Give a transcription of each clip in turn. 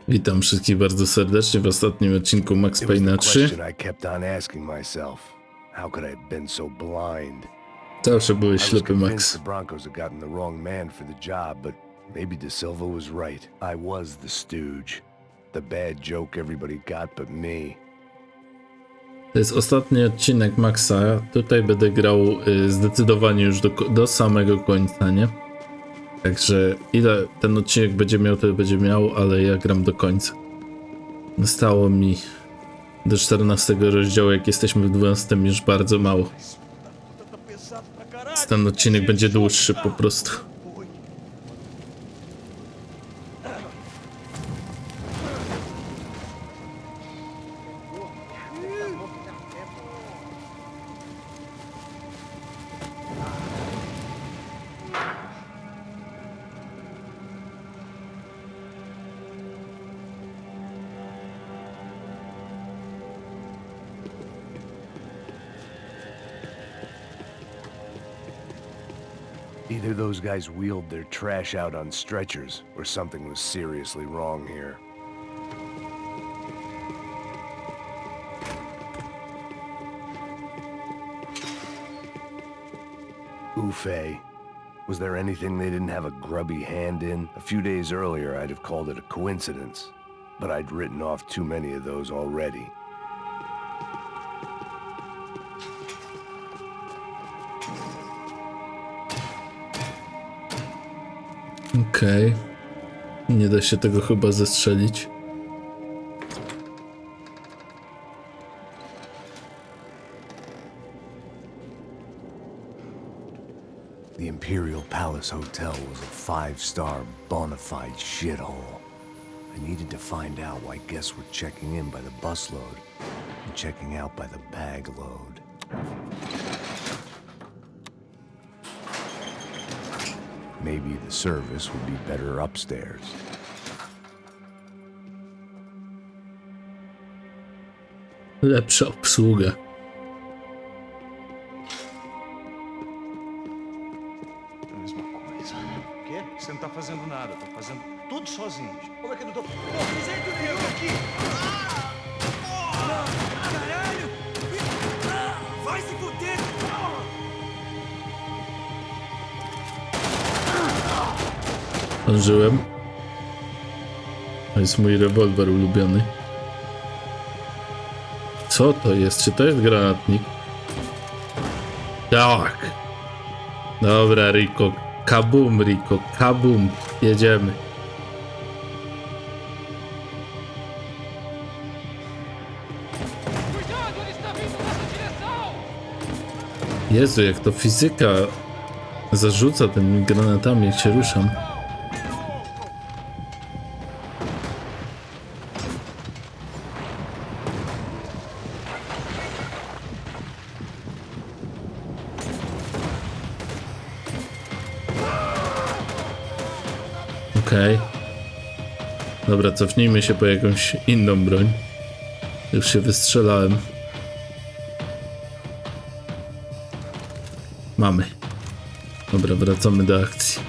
Witam wszystkich bardzo serdecznie w ostatnim odcinku Max Payne'a 3. Zawsze byłeś ślepy, Max. Brancos had gotten the wrong man for the job, but maybe De Silva was right. I was the stooge. The bad joke everybody got but me. To jest ostatni odcinek Maxa. Tutaj będę grał zdecydowanie już do samego końca, nie? Także ile ten odcinek będzie miał, to będzie miał, ale ja gram do końca. Zostało mi do 14 rozdziału, jak jesteśmy w 12, już bardzo mało. Ten odcinek będzie dłuższy po prostu. Either those guys wheeled their trash out on stretchers, or something was seriously wrong here. Ufay. Was there anything they didn't have a grubby hand in? A few days earlier, I'd have called it a coincidence, but I'd written off too many of those already. Okej. Nie da się tego chyba zestrzelić. The Imperial Palace Hotel was a five-star, bona fide shithole. I needed to find out why guests were checking in by the busload and checking out by the bag load. Maybe the service would be better upstairs. Lepsza obsługa. Mesma coisa. O quê? Você não tá fazendo nada, tô fazendo tudo sozinho. Como é que eu não tô... Pô, fiz aí tudo eu aqui! Caralho! Vai se fuder! Zdążyłem. To jest mój rewolwer ulubiony. Co to jest? Czy to jest granatnik? Tak. Dobra, Rico. Kabum, Rico. Kabum. Jedziemy. Jezu, jak to fizyka zarzuca tymi granatami, jak się ruszam. Okej. Dobra, cofnijmy się po jakąś inną broń. Już się wystrzelałem. Mamy. Dobra, wracamy do akcji.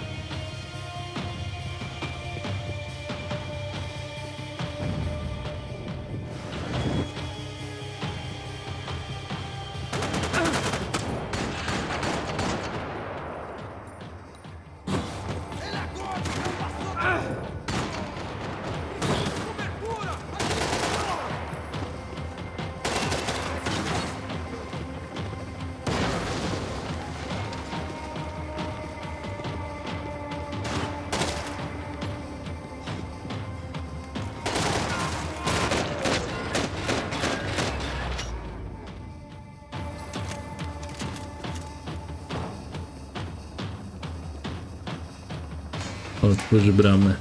Otwórz bramę.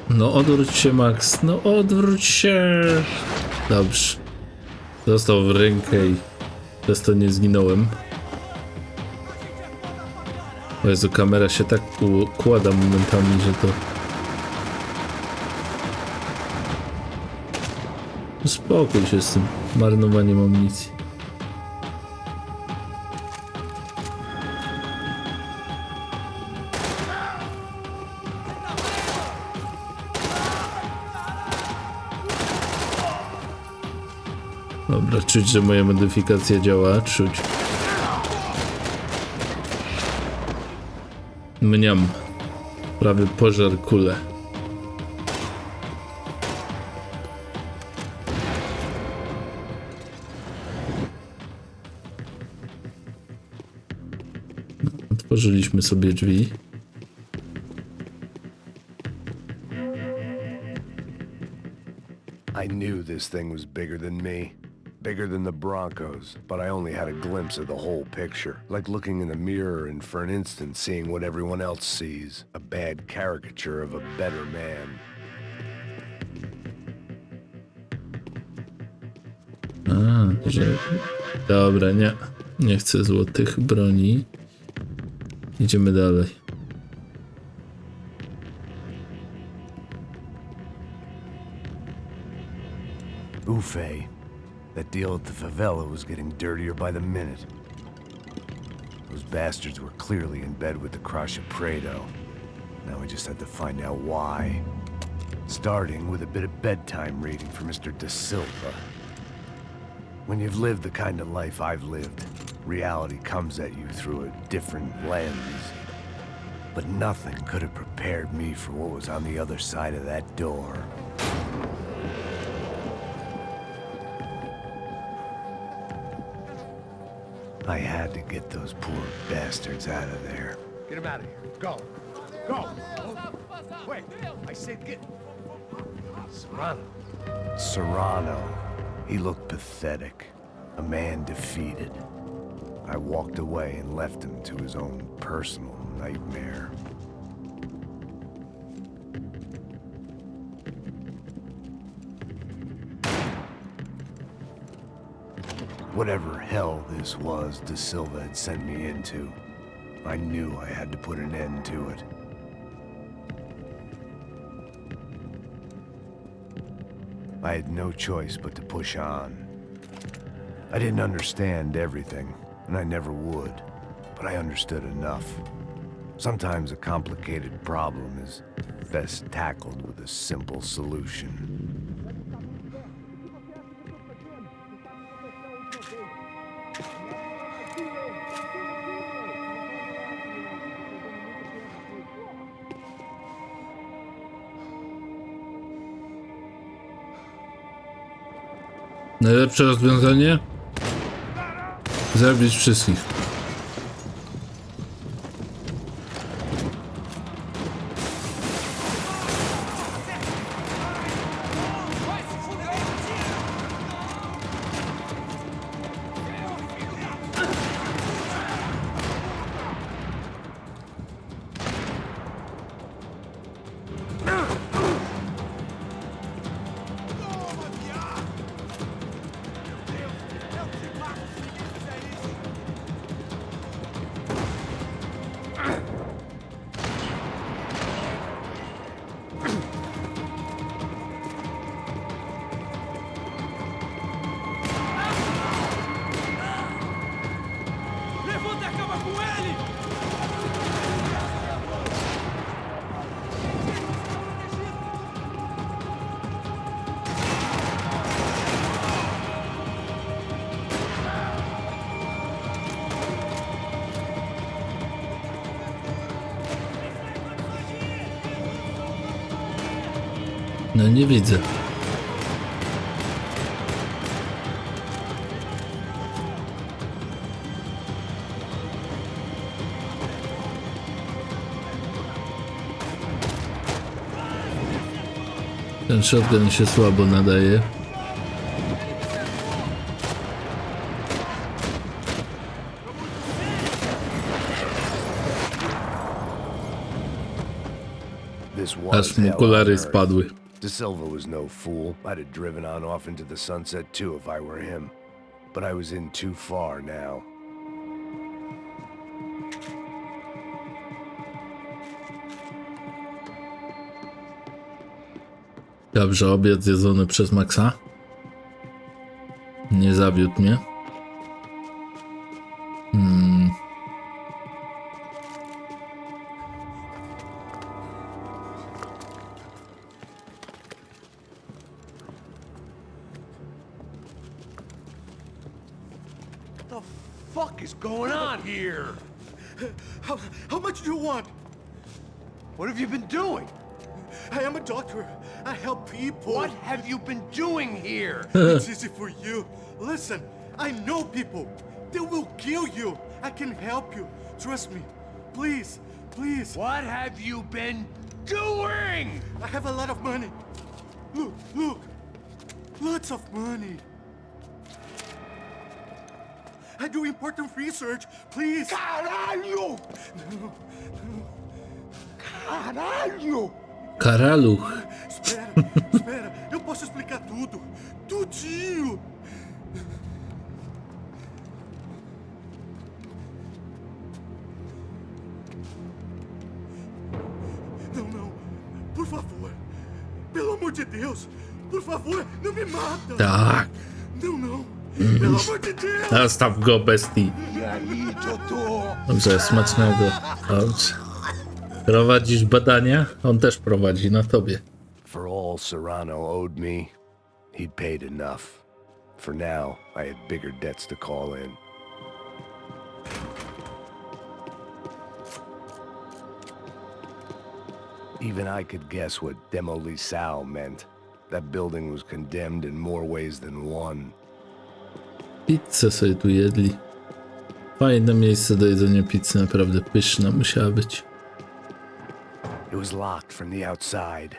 No odwróć się, Max. No odwróć się. Dobrze. Dostał w rękę i przez to nie zginąłem. O Jezu, kamera się tak układa momentami, że to... Spokój się z tym marnowaniem amunicji. Dobra, czuć, że moja modyfikacja działa, czuć. Mniam. Prawie pożar kulę. Otworzyliśmy sobie drzwi. I knew this thing was bigger than me. Bigger than the Broncos, but I only had a glimpse of the whole picture. Like looking in a mirror and for an instant seeing what everyone else sees. A bad caricature of a better man. Że... Dobra, nie. Nie chcę złotych broni. Idziemy dalej. Ufe. That deal at the favela was getting dirtier by the minute. Those bastards were clearly in bed with the Crush of Prado. Now we just had to find out why. Starting with a bit of bedtime reading for Mr. Da Silva. When you've lived the kind of life I've lived, reality comes at you through a different lens. But nothing could have prepared me for what was on the other side of that door. I had to get those poor bastards out of there. Get him out of here. Go. Go. Wait. I said get... Serrano. Serrano. He looked pathetic. A man defeated. I walked away and left him to his own personal nightmare. Whatever hell this was Da Silva had sent me into, I knew I had to put an end to it. I had no choice but to push on. I didn't understand everything, and I never would, but I understood enough. Sometimes a complicated problem is best tackled with a simple solution. Najlepsze rozwiązanie? Zabić wszystkich. No nie widzę. Ten shotgun się słabo nadaje. Aż mu okulary spadły. Da Silva was no fool. I'd have driven on off into the sunset too if I were him. But I was in too far now. Dobrze, obiad zjedzony przez Maxa. Nie zawiódł mnie. What the fuck is going on here? How much do you want? What have you been doing? I am a doctor. I help people. What have you been doing here? It's easy for you. Listen, I know people. They will kill you. I can help you. Trust me. Please, please. What have you been doing? I have a lot of money. Look, look. Lots of money. I do important research. Please. Caralho! No. Caralho! Karaluch. Espera, espera. Eu posso explicar tudo. Tudinho. Não, não. Por favor. Pelo amor de Deus. Por favor, não me mata. Tak. Não, não. Pelo amor de Deus. Nastaw go, bestii. Dobrze, smacznego. Dobrze. Prowadzisz badania? On też prowadzi na tobie. For all Serrano owed me, he'd paid enough. For now, I had bigger debts to call in. Even I could guess what demolisal meant. That building was condemned in more ways than one. Pizzę sobie tu jedli. Fajne miejsce do jedzenia pizzy, naprawdę pyszna musiała być. It was locked from the outside.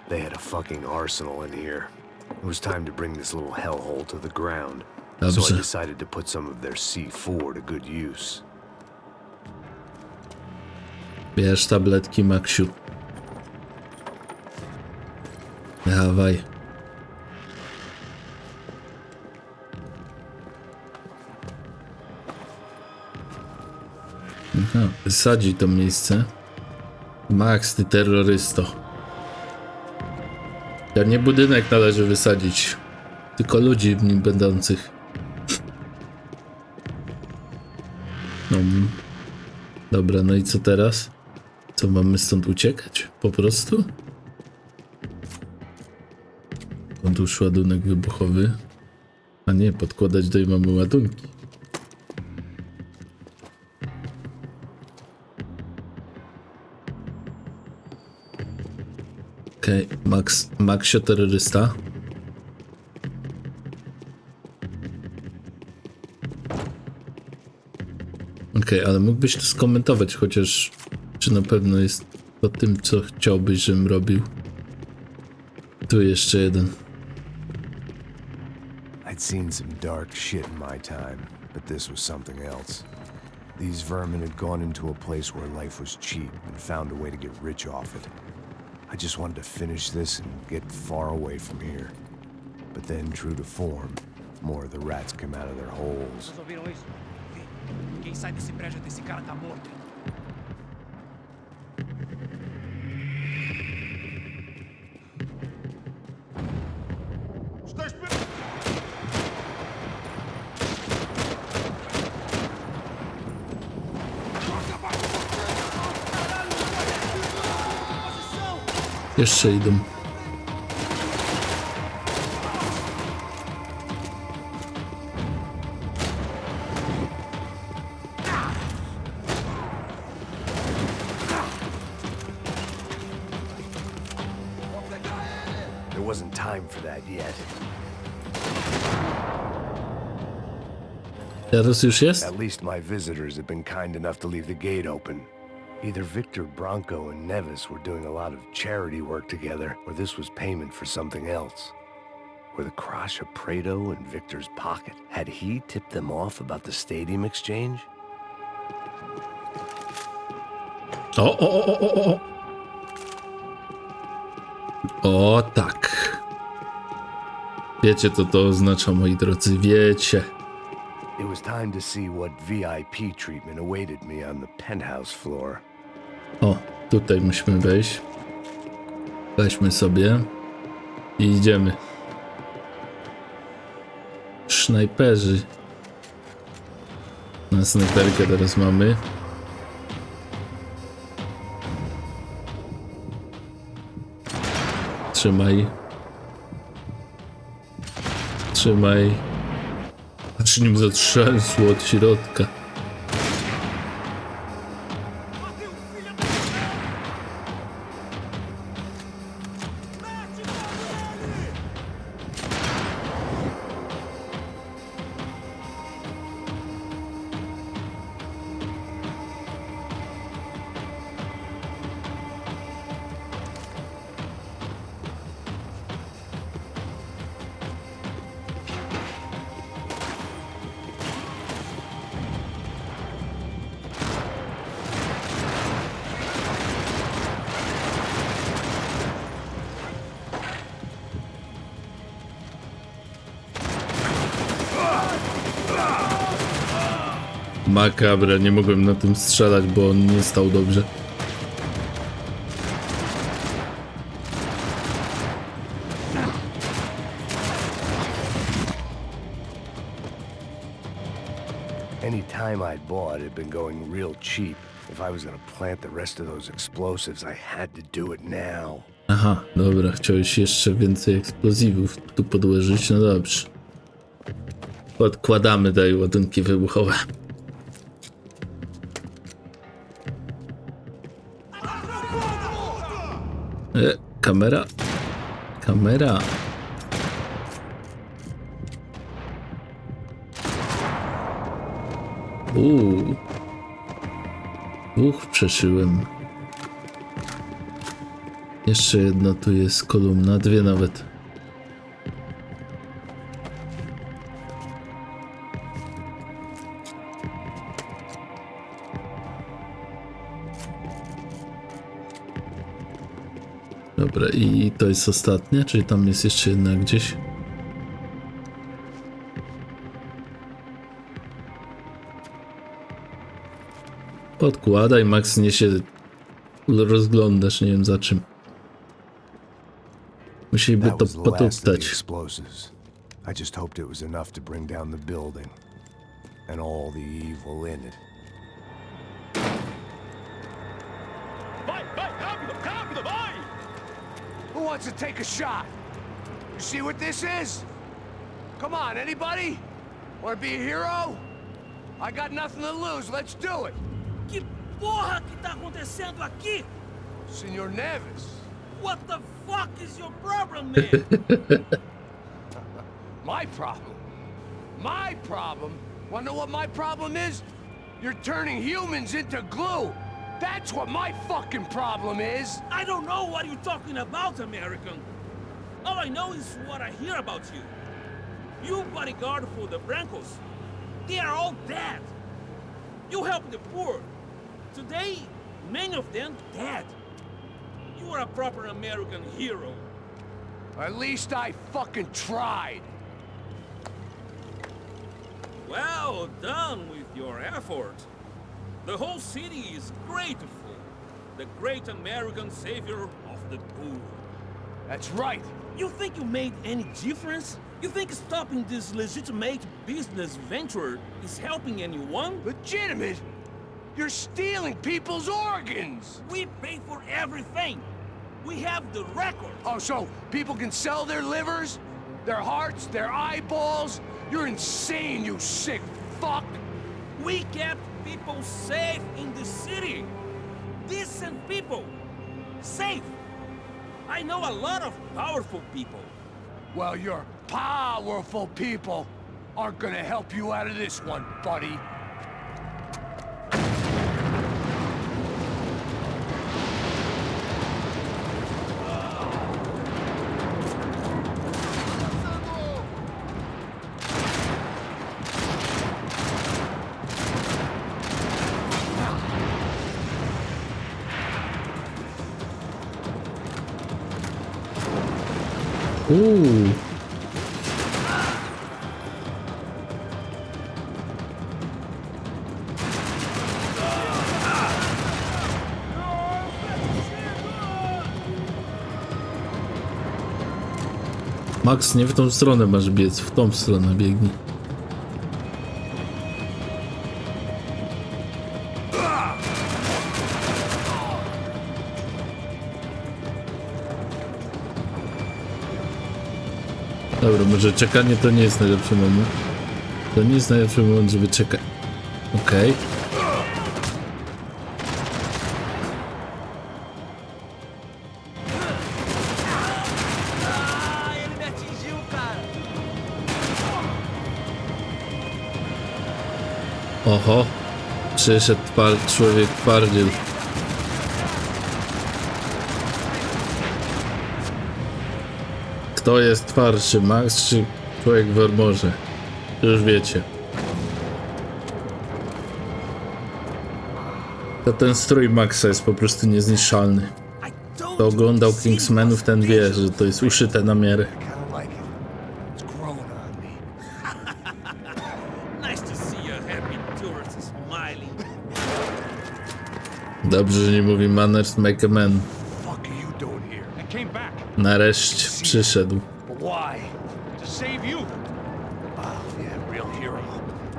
They had a fucking arsenal in here. It was time to bring this little hellhole to the ground. So I Dobrze. decided to put some of their C4 to good use. Bierz tabletki, Maksiu. Dawaj. Aha, wysadzi to miejsce. Max, ty terrorysto. Ja nie budynek należy wysadzić, tylko ludzi w nim będących. No. Dobra, no i co teraz? Co, mamy stąd uciekać? Po prostu? Skąd już ładunek wybuchowy? A nie, podkładać do mamy ładunki. Okej, Maxio terrorysta. Okej, ale mógłbyś to skomentować, chociaż czy na pewno jest to tym, co chciałbyś, żebym robił. Tu jeszcze jeden. I'd seen some dark shit in my time, but this was something else. These vermin had gone into a place where life was cheap and found a way to get rich off it. I just wanted to finish this and get far away from here. But then, true to form, more of the rats came out of their holes. Vocês ouviram isso? Quem sai desse prédio desse cara tá morto. Jeszcze idą. There wasn't time for that yet. Teraz już jest? At least my visitors had been kind enough to leave the gate open. Either Victor Branco and Nevis were doing a lot of charity work together, or this was payment for something else. Were the crash of Prado in Victor's pocket? Had he tipped them off about the stadium exchange? O. O tak. Wiecie, co to oznacza, moi drodzy, wiecie. It was time to see what VIP treatment awaited me on the penthouse floor. O, tutaj musimy wejść. Weźmy sobie i idziemy. Snajperzy. Na snajperkę teraz mamy. Trzymaj. Trzymaj. Aż nim zatrzęsło od środka. Makabra, nie mogłem na tym strzelać, bo on nie stał dobrze. Any time I'd bought had been going real cheap. If I was gonna plant the rest of those explosives, I had to do it now. Aha, dobra, chciałeś jeszcze więcej eksplozywów tu podłożyć, no dobrze. Podkładamy tutaj ładunki wybuchowe. Kamera? Kamera? Dwóch przeszyłem. Jeszcze jedna tu jest kolumna, dwie nawet. Dobra, i to jest ostatnia, czyli tam jest jeszcze jedna gdzieś? Podkładaj, Max, nie się rozglądasz, nie wiem za czym. Musieliby That to was the last of the potuptać. explosives. I just hoped it was enough to bring down the building and all the evil in it. Vai, vai, rápido, rápido, vai! Who wants to take a shot? You see what this is? Come on, anybody? Want to be a hero? I got nothing to lose. Let's do it. Que porra que tá acontecendo aqui? Senor Neves. What the fuck is your problem, man? My problem? My problem? Wanna know what my problem is? You're turning humans into glue. That's what my fucking problem is. I don't know what you're talking about, American. All I know is what I hear about you. You bodyguard for the Brancos. They are all dead. You help the poor. Today, many of them dead. You are a proper American hero. At least I fucking tried. Well done with your effort. The whole city is grateful. The great American savior of the poor. That's right. You think you made any difference? You think stopping this legitimate business venture is helping anyone? Legitimate? You're stealing people's organs. We pay for everything. We have the record. Oh, so people can sell their livers, their hearts, their eyeballs? You're insane, you sick fuck. We kept people safe in the city. Decent people. Safe. I know a lot of powerful people. Well, your powerful people aren't gonna help you out of this one, buddy. Max, nie w tą stronę masz biec, w tą stronę biegnij. Dobra, może czekanie to nie jest najlepszy moment. To nie jest najlepszy moment, żeby czekać. Okej. Oho, przyszedł człowiek twardziel. Kto jest twardszy, Max czy człowiek w armorze? Już wiecie. To ten strój Maxa jest po prostu niezniszczalny. Kto oglądał Kingsmanów, ten wie, że to jest uszyte na miarę. Kinda like it. It's growing on me. Nice to see a happy tourist smiling. Dobrze, że nie mówi manners make a man. What the fuck are you doing here? I came back Nareszcie przyszedł. But why? to save you. Oh, yeah, real hero.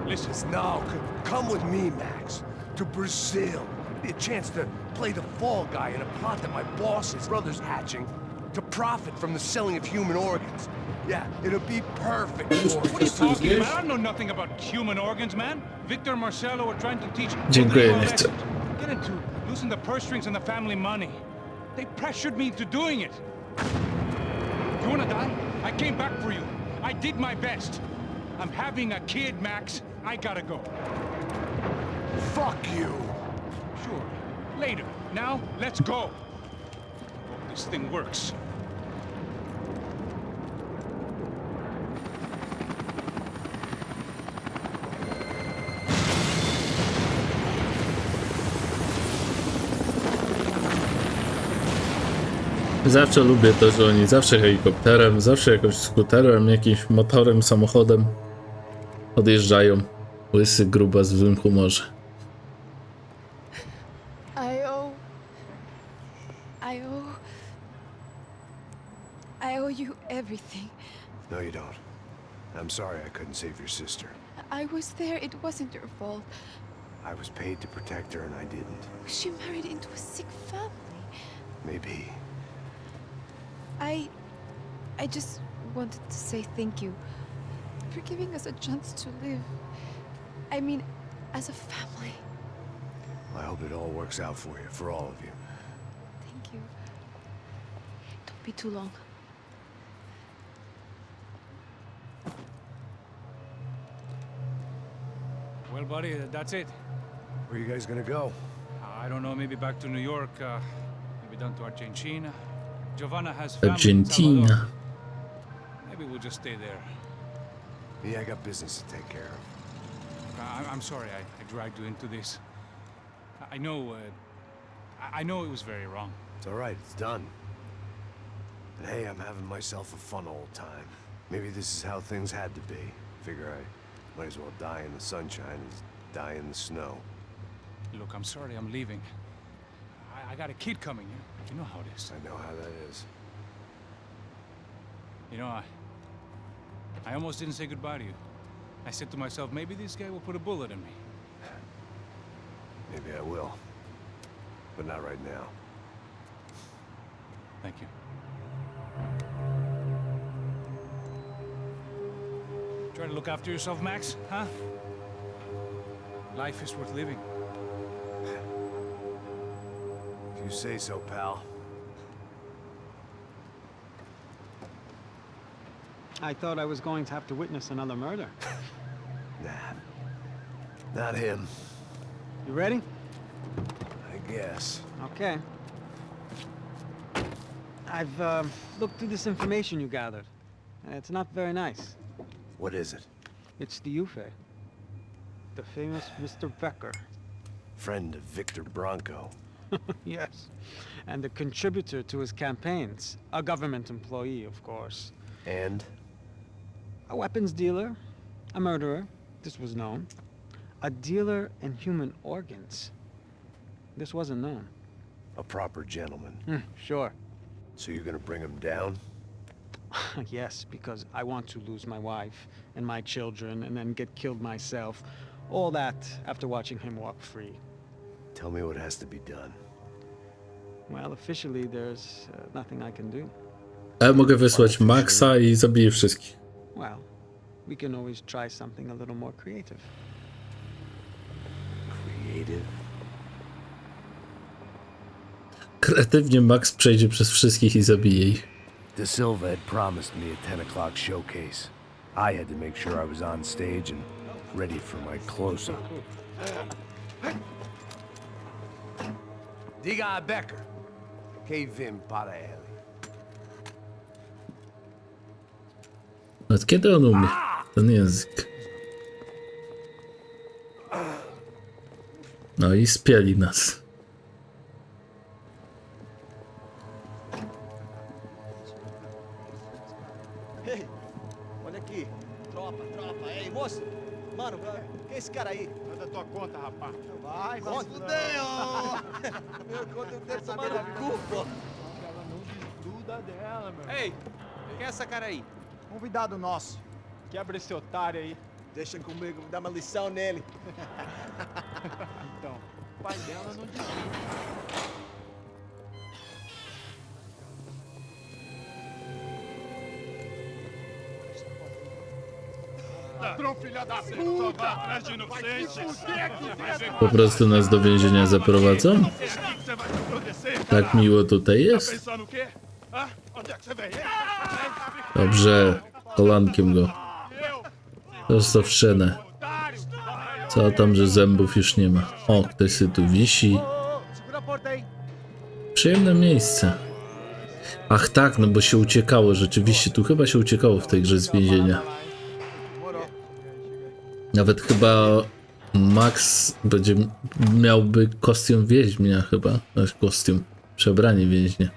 Listen, No, come with me, Max. To Brazil. Be a chance to play the fall guy in a plot that my boss's brother's hatching to profit from the selling of human organs. Yeah, it'll be perfect for what are you. you talking about? I don't know nothing about human organs, man. Victor and Marcelo are trying to teach Dziękuję, Rodrigo a nie chcę. lesson. Get into losing the purse strings and the family money. They pressured me into doing it. You wanna die? I came back for you. I did my best. I'm having a kid, Max. I gotta go. Fuck you. Sure. Later. Now, let's go. Hope this thing works. Zawsze lubię to, że oni zawsze helikopterem, zawsze jakoś skuterem, jakimś motorem, samochodem odjeżdżają. Łysy gruba w złym humorze. I owe you everything. No, you don't. I'm sorry I couldn't save your sister. I was there, it wasn't your fault. I was paid to protect her and I didn't. She married into a sick family. Maybe. I just wanted to say thank you for giving us a chance to live. I mean, as a family. I hope it all works out for you, for all of you. Thank you. Don't be too long. Well, buddy, that's it. Where are you guys gonna go? I don't know, maybe back to New York, maybe down to Argentina. Giovanna has family in Argentina. Salvador. Maybe we'll just stay there. Yeah, I got business to take care of. I'm sorry I dragged you into this. I know, I know it was very wrong. It's all right, it's done. But hey, I'm having myself a fun old time. Maybe this is how things had to be. Figure I might as well die in the sunshine as die in the snow. Look, I'm sorry I'm leaving. I got a kid coming, you know how it is. I know how that is. You know, I almost didn't say goodbye to you. I said to myself, maybe this guy will put a bullet in me. Maybe I will. But not right now. Thank you. Try to look after yourself, Max, huh? Life is worth living. If you say so, pal. I thought I was going to have to witness another murder. Nah. Not him. You ready? I guess. Okay. I've looked through this information you gathered. It's not very nice. What is it? It's the Ufe. The famous Mr. Becker. Friend of Victor Branco. Yes. And a contributor to his campaigns. A government employee, of course. And? A weapons dealer. A murderer. This was known. A dealer in human organs. This wasn't known. A proper gentleman. Sure. So you're gonna bring him down? Yes, because I want to lose my wife and my children and then get killed myself. All that after watching him walk free. Tell me what has to be done. Well, officially there's nothing I can do. Ale mogę wysłać Maxa i zabiję wszystkich. Well, we can always try something a little more creative. Creative? Kreatywnie Max przejdzie przez wszystkich i zabije ich. De Silva had promised me a 10 o'clock showcase. I had to make sure I was on stage and ready for my close-up. Diga a Becker. Kevin para ele. Od kiedy on umie? Ten język. No i spieli nas. Ei, olha aqui. Tropa, tropa. Ei, moço. Mano, quem é esse cara aí? Manda tua conta, rapaz. Vai se fuder, ó. Meu conta, eu quero tomar no cu, pô. Ela não desgruda dela, meu. Ei, quem é essa cara aí? Convidado nosso. Quebra esse otário aí. Deixa comigo, dá uma lição nele. Então, o pai dela não desgruda. Ladrão, filha da puta! Vai atrás de inocentes! Po prostu nas do więzienia zaprowadzą? Tak miło tutaj jest? Pensando o quê? Hã? Onde é que você vem? Dobrze, kolankiem go. To wszenę. Co tam, że zębów już nie ma. O, ktoś się tu wisi. Segura a porta aí. Przyjemne miejsce. Ach tak, no bo się uciekało, rzeczywiście. Tu chyba się uciekało w tej grze z więzienia. Nawet chyba Max miałby kostium więźnia chyba. Znaczy kostium, przebranie więźnia.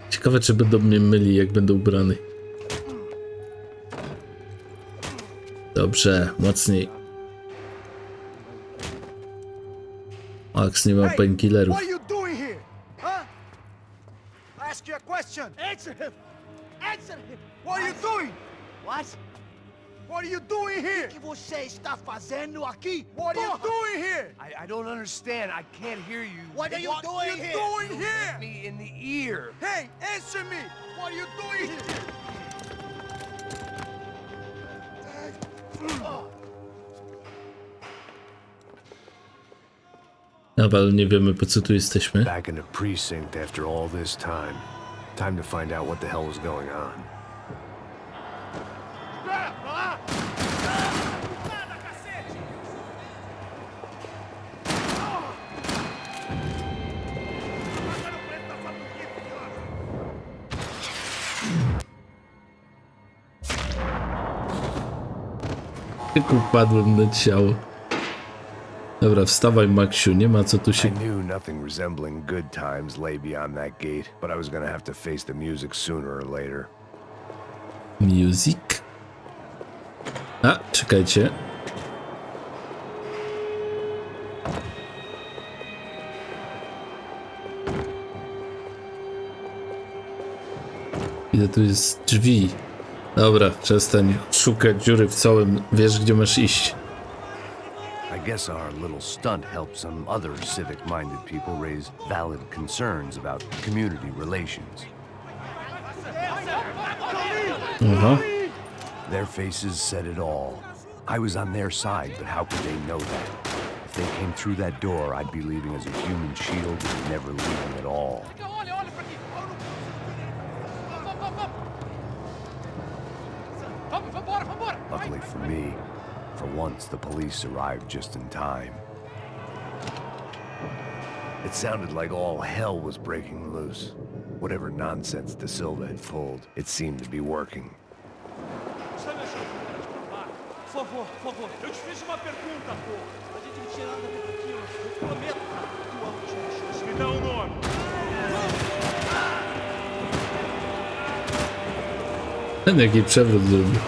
Ciekawe, czy będą mnie myli, jak będę ubrany. Dobrze, mocniej. Max nie ma painkillerów. What are you doing here? Huh? I ask you a question. Answer him. Answer him. What are you doing? What? What are you doing here? O que você está fazendo aqui? What are you Porra! doing here? I don't understand. I can't hear you. What are you What doing are you here? doing here? Me in the ear. Hey, answer me! What are you doing here? Nadal nie wiemy, po co tu jesteśmy. Back in the precinct after all this time. Time to find out what the hell was going on. Jak upadłem na ciało. Dobra, wstawaj, Maksiu, nie ma co tu I się... knew nothing resembling good times lay beyond that gate, but I was gonna have to face the music sooner or later. Music? A, czekajcie. Ile tu jest drzwi? Dobra, przestań szukać dziury w całym. Wiesz, gdzie masz iść. I guess our little stunt helped some other civic-minded people raise valid concerns about community relations. Aha. Their faces said it all. I was on their side, but how could they know that? If they came through that door, I'd be leaving as a human shield and never leaving at all. Luckily for me, for once the police arrived just in time. It sounded like all hell was breaking loose. Whatever nonsense De Silva had pulled, it seemed to be working. Por favor. Eu te fiz uma pergunta, pô. A gente não tinha nada a ver com aquilo. Eu prometo. Tu ama os bichos. Me dá um nome. Ten jaki przewrót zrobił.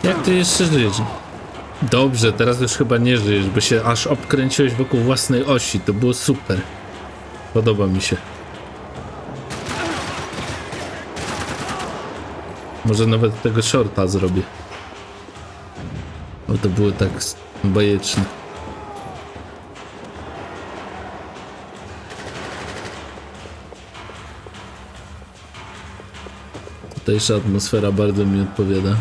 Jak ty jeszcze żyjesz? Dobrze, teraz już chyba nie żyjesz, bo się aż obkręciłeś wokół własnej osi. To było super. Podoba mi się. Może nawet tego shorta zrobię. Bo to było tak bajeczne. Tutejsza atmosfera bardzo mi odpowiada.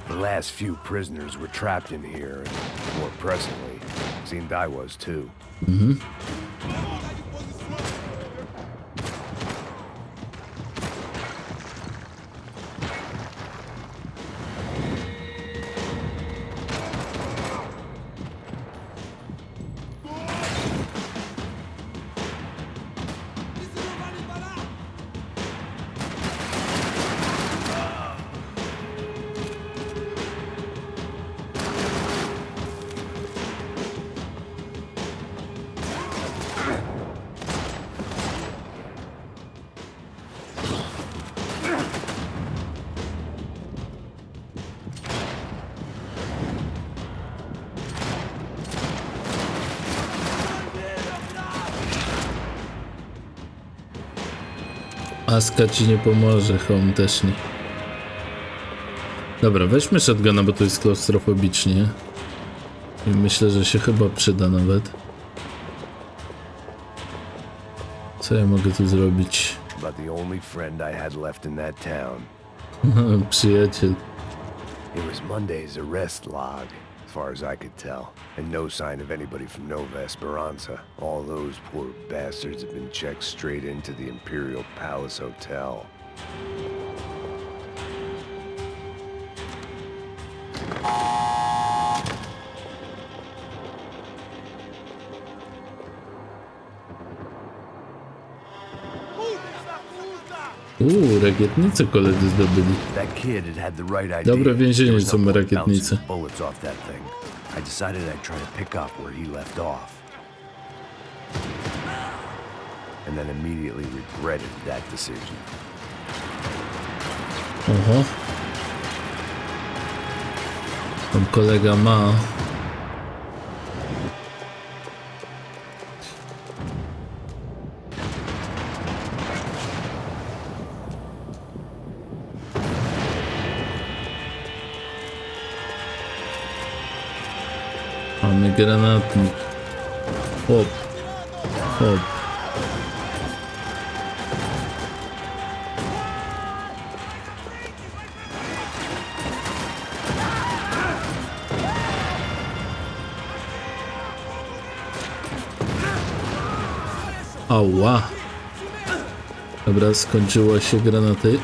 The last few prisoners were trapped in here, and more pressingly, it seemed I was too. Maska ci nie pomoże, home też nie. Dobra, weźmy shotguna, bo to jest klaustrofobicznie. I myślę, że się chyba przyda nawet. Co ja mogę tu zrobić? About the only friend I had left in that town. Przyjaciel. It was Monday's arrest log, as far as I could tell, and no sign of anybody from Nova Esperanza. All those poor bastards have been checked straight into the Imperial Palace Hotel. Rakietnice koledzy zdobyli. That kid had had the right idea. Dobre więzienie There was są no point rakietnice. bouncing bullets off that thing. I decided I'd try to pick up where he left off. And then immediately regretted that decision. Oho. Tam kolega ma. Mamy granatnik. Hop. Hop. Ała. Dobra, skończyło się granaty.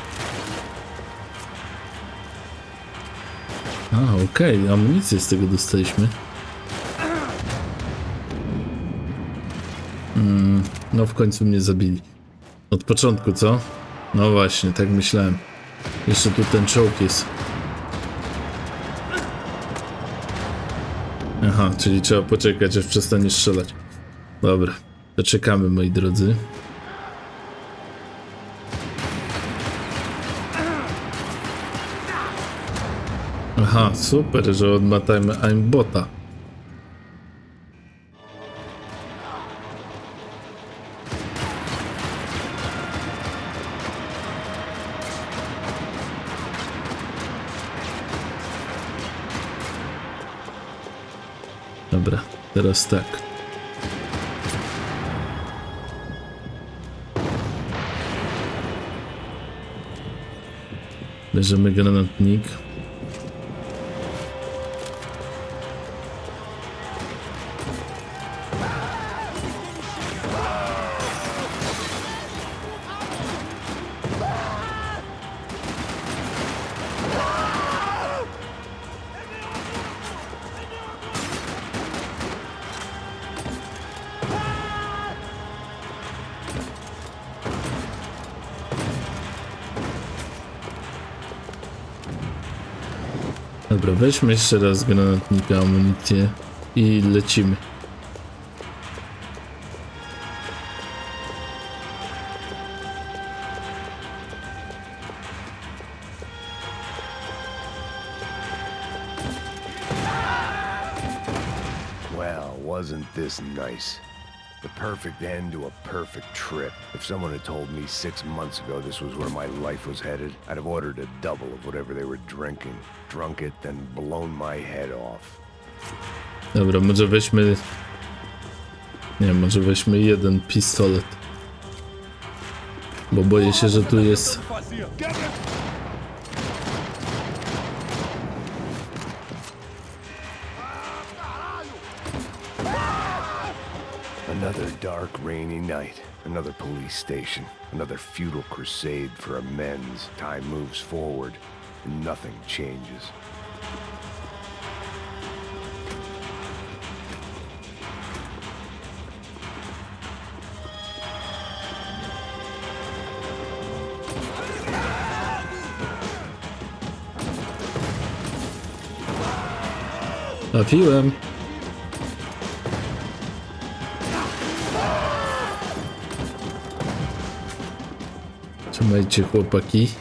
A, okej, amunicję z tego dostaliśmy. No w końcu mnie zabili. Od początku, co? No właśnie, tak myślałem. Jeszcze tu ten czołg jest. Aha, czyli trzeba poczekać, aż przestanie strzelać. Dobra, to czekamy, moi drodzy. Aha, super, że odmatamy aimbota. Dobra, teraz tak. Bierzemy granatnik. Dobra, weźmy jeszcze raz granatnika, amunicję i lecimy. Well, wasn't this nice? The perfect end to a perfect trip. If someone had told me 6 months ago this was where my life was headed, I'd have ordered a double of whatever they were drinking. Drunk it, then blown my head off. Dobra, może weźmy... Nie, może weźmy jeden pistolet. Bo boję się, że tu jest... Another dark, rainy night. Another police station. Another futile crusade for amends. Time moves forward, and nothing changes. Trafiłem. Trzymajcie, chłopaki.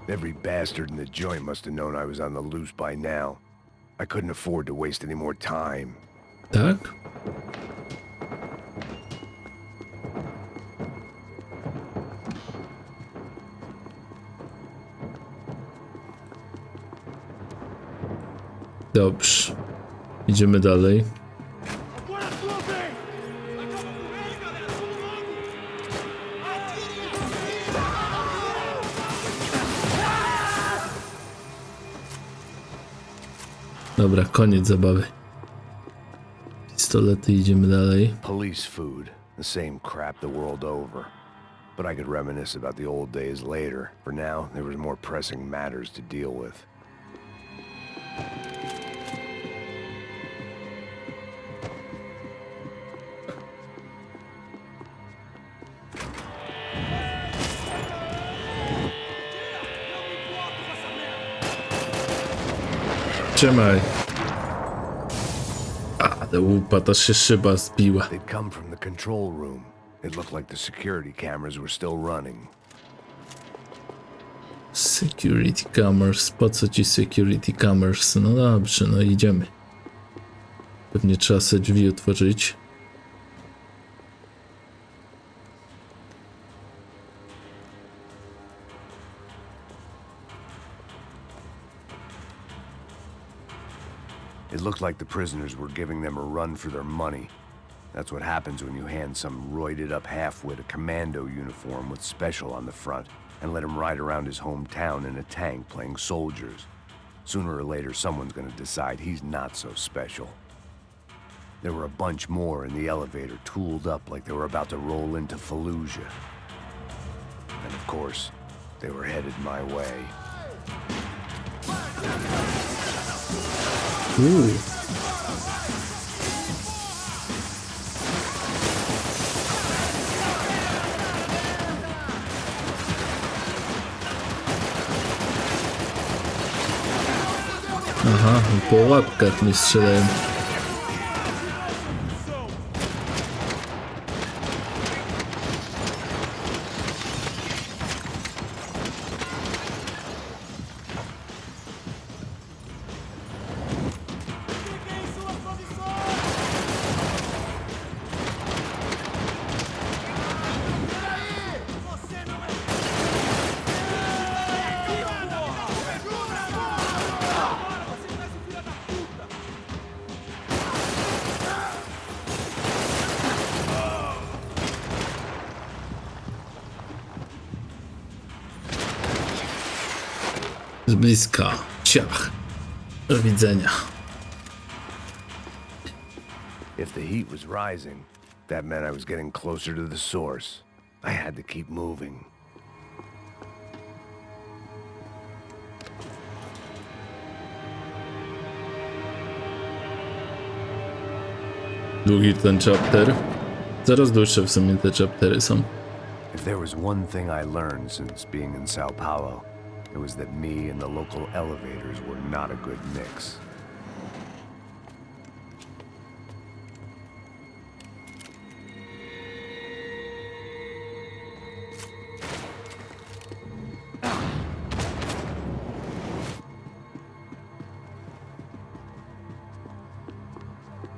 Every bastard in the joint must have known I was on the loose by now. I couldn't afford to waste any more time. Tak? Dobrze. Idziemy dalej. Dobra, koniec zabawy. Pistolety, idziemy dalej. Police food, the same crap the world over. But I could reminisce about the old days later. For now, there was more pressing matters to deal with. Trzymaj. Ale łupata się szyba zbiła. They'd come from the control room. It looked like the security cameras were still running. Security cameras. Po co ci security cameras? No dobrze, no idziemy. Pewnie trzeba sobie drzwi otworzyć. It looked like the prisoners were giving them a run for their money. That's what happens when you hand some roided up halfwit a commando uniform with special on the front and let him ride around his hometown in a tank playing soldiers. Sooner or later, someone's gonna decide he's not so special. There were a bunch more in the elevator, tooled up like they were about to roll into Fallujah. And of course, they were headed my way. Ooh. Aha, po łapkach nie strzelają. Z bliska. Ciach. Do widzenia. If the heat was rising, that meant I was getting closer to the source. I had to keep moving. Długi ten chapter. Coraz dłuższe w sumie te chaptery są. If there was one thing I learned since being in Sao Paulo, It was that me and the local elevators were not a good mix.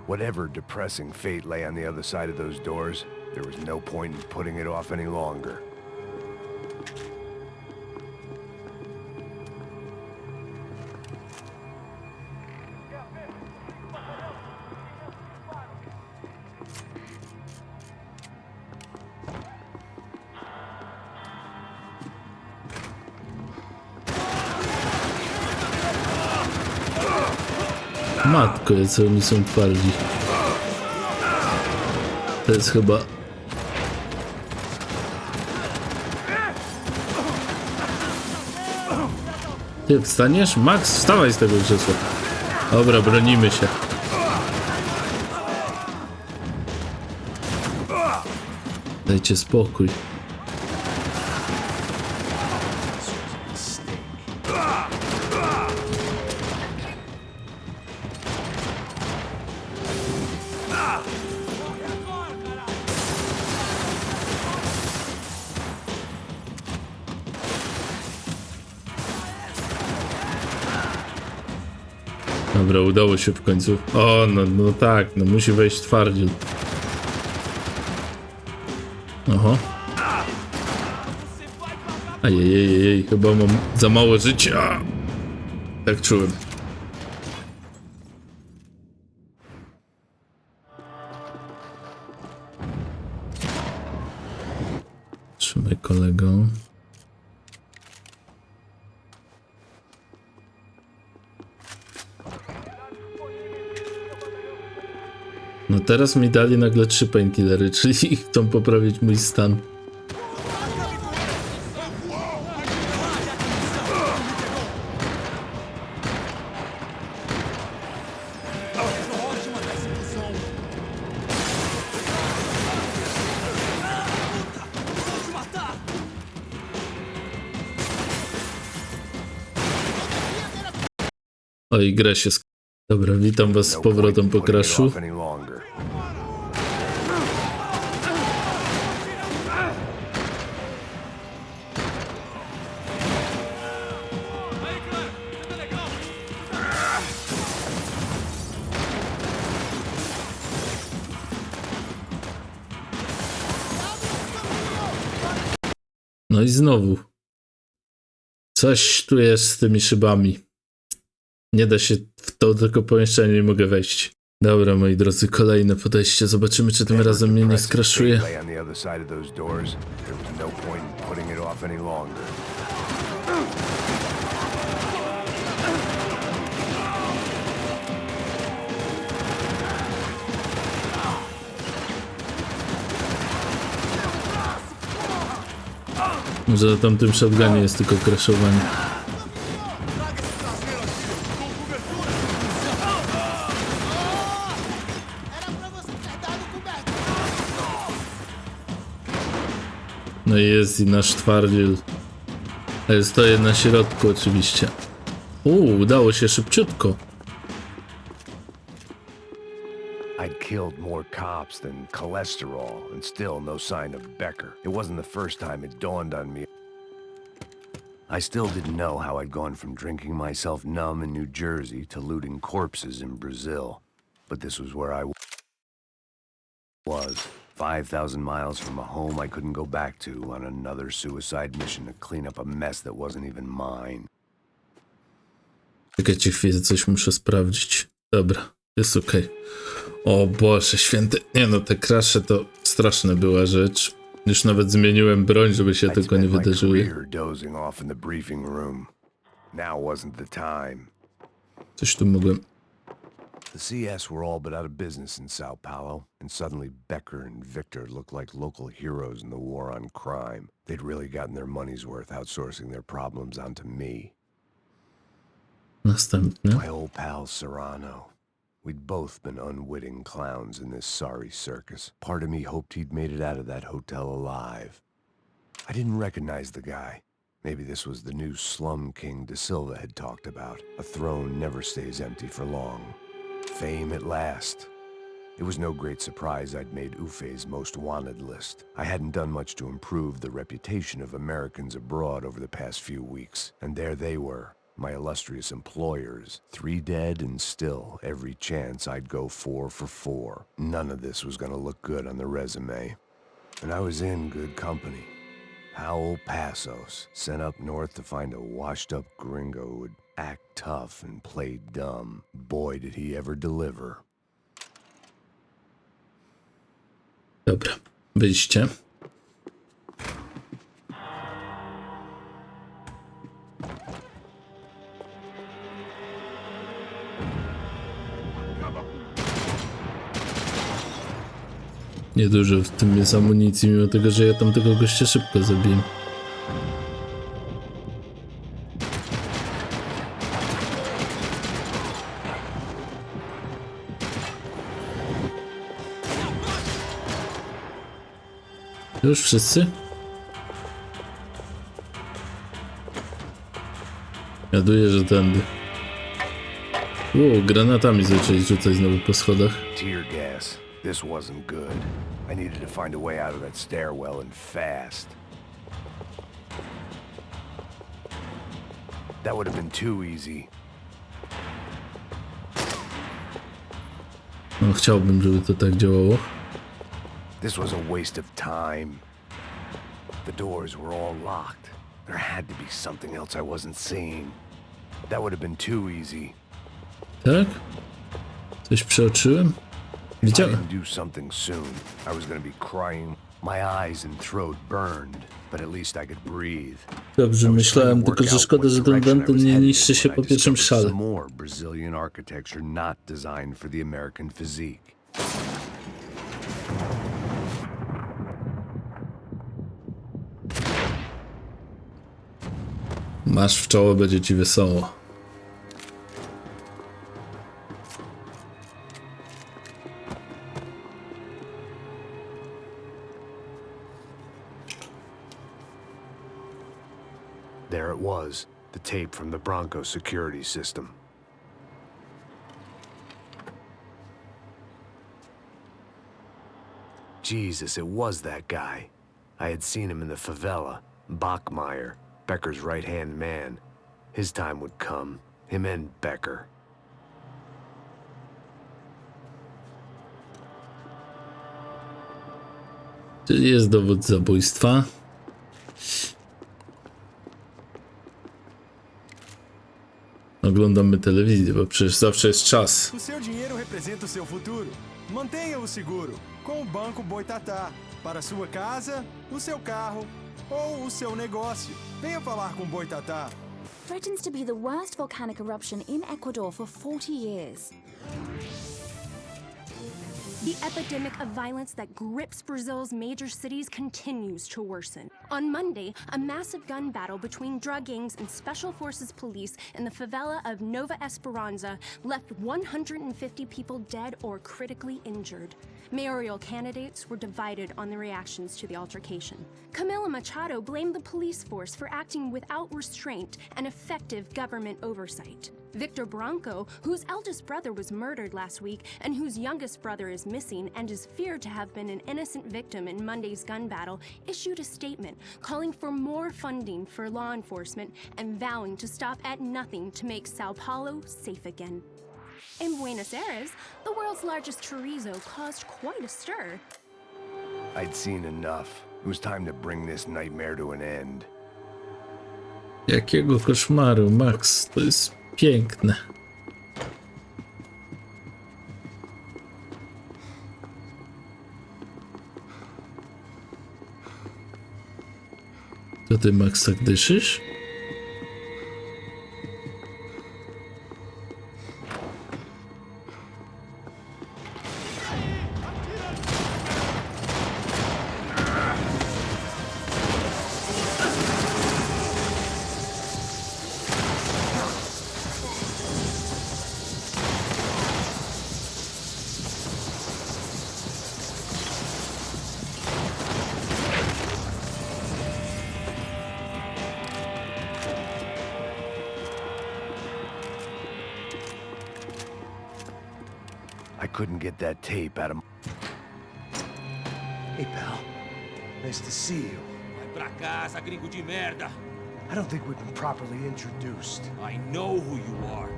Whatever depressing fate lay on the other side of those doors, there was no point in putting it off any longer. Matko, co oni są twardzi. To jest chyba... Ty wstaniesz? Max, wstawaj z tego krzesła. Dobra, bronimy się. Dajcie spokój. Dobra, udało się w końcu. O, no tak, no musi wejść twardziel. Oho. Ajajajaj, chyba mam za mało życia. Tak czułem. Trzymaj, kolego. No teraz mi dali nagle 3 painkillery, czyli chcą poprawić mój stan. Oj, gra się Dobra, witam was z powrotem po crashu. No i znowu. Coś tu jest z tymi szybami. Nie da się w to tylko pomieszczenie, nie mogę wejść. Dobra, moi drodzy, kolejne podejście. Zobaczymy, czy tym razem mnie nie skraszuje. Może na tamtym shotgunie jest tylko crashowanie. No i jest i nasz twardziel. Ale stoję na środku oczywiście. Udało się szybciutko. I'd killed more cops than cholesterol, and still no sign of Becker. It wasn't the first time it dawned on me. I still didn't know how I'd gone from drinking myself numb in New Jersey to looting corpses in Brazil. But this was where I was. 5,000 miles from a home I couldn't go back to on another suicide mission to clean up a mess that wasn't even mine. Czekajcie chwilę, coś muszę sprawdzić. Dobra, jest okej. O Boże święty. Nie no, te crashe to straszna była rzecz. Już nawet zmieniłem broń, żeby się tylko nie wydarzyły. Coś tu mogłem... The CS were all but out of business in Sao Paulo, and suddenly Becker and Victor looked like local heroes in the war on crime. They'd really gotten their money's worth outsourcing their problems onto me. Następny. My old pal Serrano. We'd both been unwitting clowns in this sorry circus. Part of me hoped he'd made it out of that hotel alive. I didn't recognize the guy, Maybe this was the new slum king De Silva had talked about. A throne never stays empty for long. Fame at last. It was no great surprise I'd made Ufe's most wanted list. I hadn't done much to improve the reputation of Americans abroad over the past few weeks, and there they were, my illustrious employers, 3 dead and still every chance I'd go 4 for 4. None of this was gonna look good on the resume. And I was in good company. Howell Passos, sent up north to find a washed-up gringo who would act tough and play dumb. Boy, did he ever deliver. Dobra, wyjście. Niedużo w tym jest amunicji, mimo tego, że ja tam tego gościa szybko zabiję. Już wszyscy? Jaduję, że tędy. Granatami zaczęli rzucać znowu po schodach. Tear gas. This wasn't good. I needed to find a way out of that stairwell and fast. That would have been too easy. No, chciałbym, żeby to tak działało. This was a waste of time. The doors were all locked. There had to be something else I wasn't seeing. That would have been too easy. Tak? Coś przeoczyłem? If I Widziałem. didn't do something soon, I was going to be crying. My eyes and throat burned, but at least I could breathe. Dobrze, myślałem, tylko że szkoda, że ten węd nie niszczy się po pierwszym szale. Some more Brazilian architecture not designed for the American physique. Masz w czoło, będzie ci wesoło. There it was, the tape from the Branco security system. Jesus, it was that guy. I had seen him in the favela, Bachmeyer, Becker's right-hand man. His time would come, him and Becker. Czyli jest dowód zabójstwa. Oglądamy telewizję, bo przecież zawsze jest czas. O seu dinheiro representa o seu futuro. Mantenha-o seguro com o Banco Boitatá para sua casa, o seu carro ou o seu negócio. Venha falar com Boitatá. Threatens to be the worst volcanic eruption in Ecuador for 40 years. The epidemic of violence that grips Brazil's major cities continues to worsen. On Monday, a massive gun battle between drug gangs and special forces police in the favela of Nova Esperanza left 150 people dead or critically injured. Mayoral candidates were divided on the reactions to the altercation. Camila Machado blamed the police force for acting without restraint and effective government oversight. Victor Branco, whose eldest brother was murdered last week and whose youngest brother is missing and is feared to have been an innocent victim in Monday's gun battle, issued a statement calling for more funding for law enforcement and vowing to stop at nothing to make Sao Paulo safe again. In Buenos Aires, the world's largest chorizo caused quite a stir. I'd seen enough. It was time to bring this nightmare to an end. Jakiego koszmaru, Max? To jest piękne. To ty, Max, tak dyszysz? I couldn't get that tape out of my... Hey, pal. Nice to see you. Vai pra casa, gringo de merda. I don't think we've been properly introduced. I know who you are.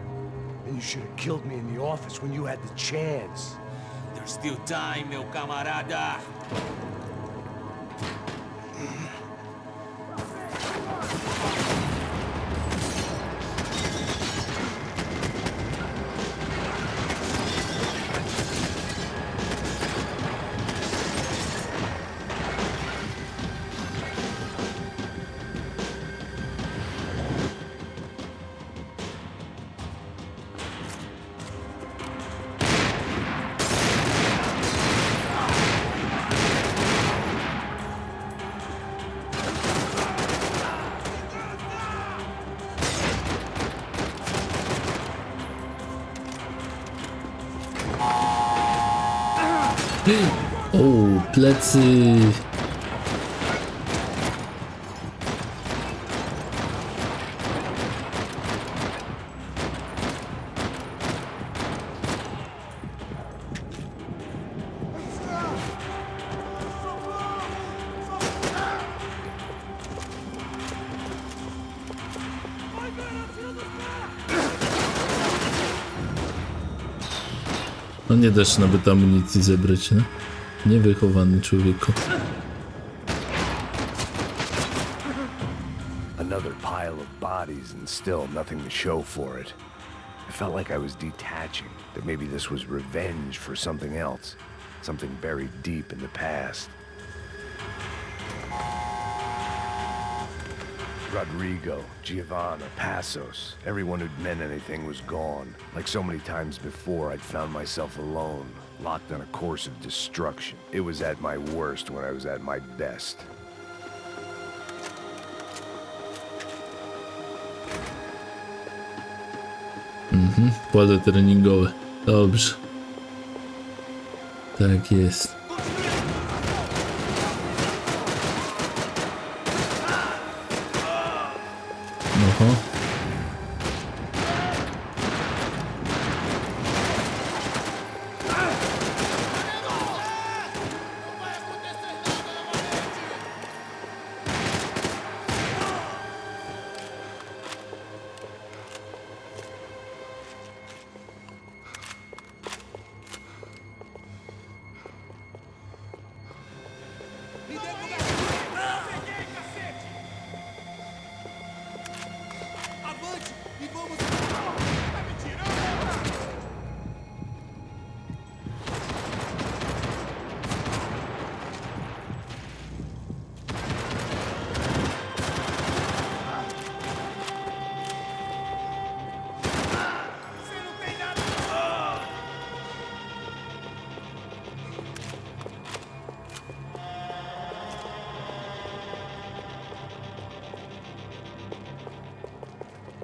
And you should have killed me in the office when you had the chance. There's still time, meu camarada. O, plecy! No nie dasz nawet amunicji zebrać, no? Niewychowany człowieku. Another pile of bodies and still nothing to show for it. I felt like I was detaching, that maybe this was revenge for something else, something buried deep in the past. Rodrigo, Giovanna, Passos, everyone who'd meant anything was gone. Like so many times before, I'd found myself alone, locked on a course of destruction. It was at my worst when I was at my best. Pole treningowe. Dobrze. Tak jest. Oho.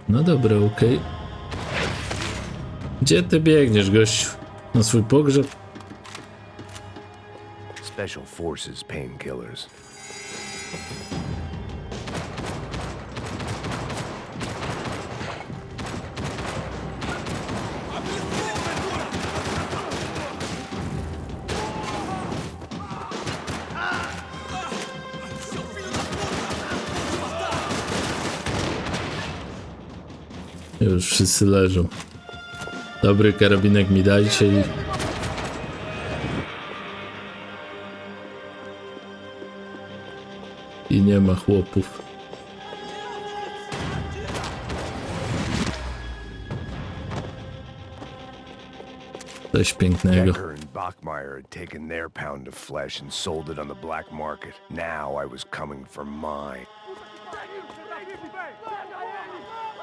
No dobra, okej. Gdzie ty biegniesz, gościu? Na swój pogrzeb? Special Forces painkillers. Już wszyscy leżą. Dobry karabinek mi dajcie i... I nie ma chłopów. Coś pięknego. Decker and Bachmeyer had taken their pound of flesh and sold it on the black market. Now I was coming for mine.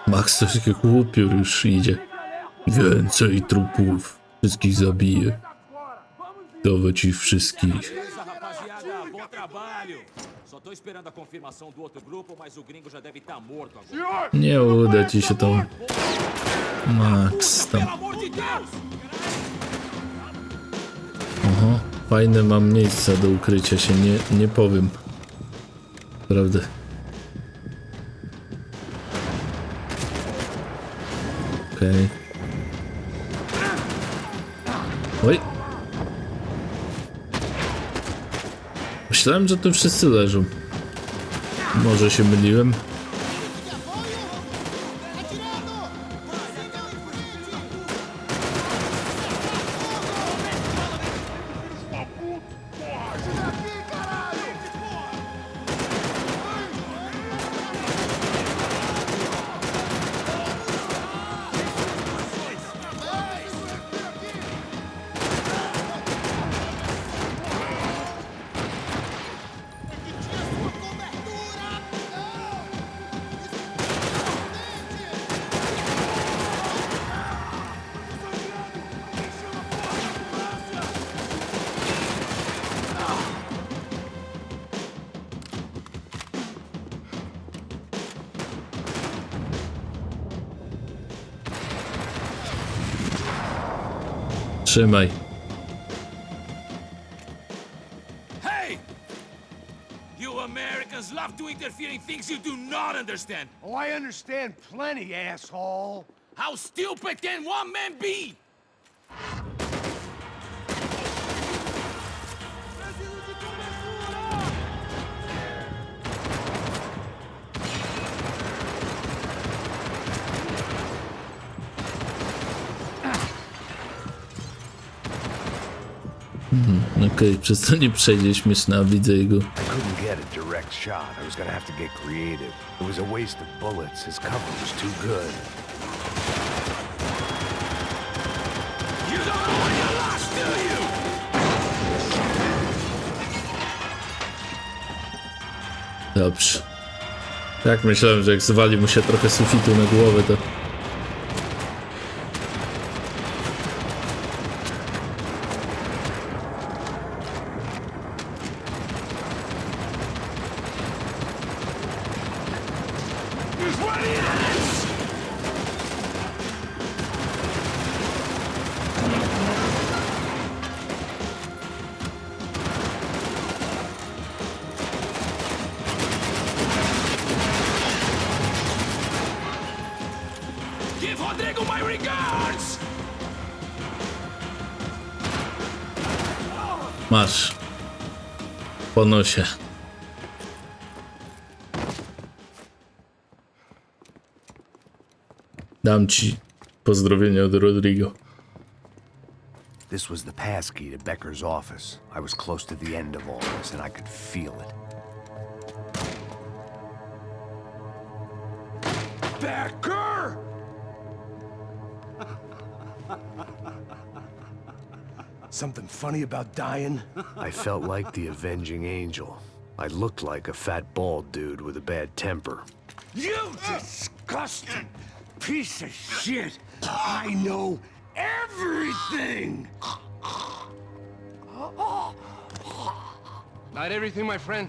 Max coś jak upiór już idzie. Więcej trupów. Wszystkich zabiję. Dawać ich wszystkich. Beleza, rapaziada, bom trabalho. Só tô esperando a confirmação do outro grupo, mas o gringo já deve estar morto agora. Nie uda ci się to. Max tam. Pelo amor de Deus! Oho, fajne mam miejsca do ukrycia się, nie powiem. Prawda. Okej. Oj. Myślałem, że tu wszyscy leżą. Może się myliłem. Trzymaj. Hey! You Americans love to interfere in things you do not understand. Oh, I understand plenty, asshole. How stupid can one man be? Okej, przez to nie przejdzie śmieszna, widzę jego. I couldn't get a direct shot. I was gonna have to get creative. It was a waste of bullets. His cover was too good. You don't know what you lost, do you? Dobrze. Tak myślałem, że jak zwali mu się trochę sufitu na głowę, to... Give Rodrigo my regards! Masz. Po nosie. Dam ci pozdrowienia od Rodrigo. This was the passkey to Becker's office. I was close to the end of all this, and I could feel it. Becker! Something funny about dying? I felt like the avenging angel. I looked like a fat bald dude with a bad temper. You disgusting piece of shit! I know everything! Not everything, my friend.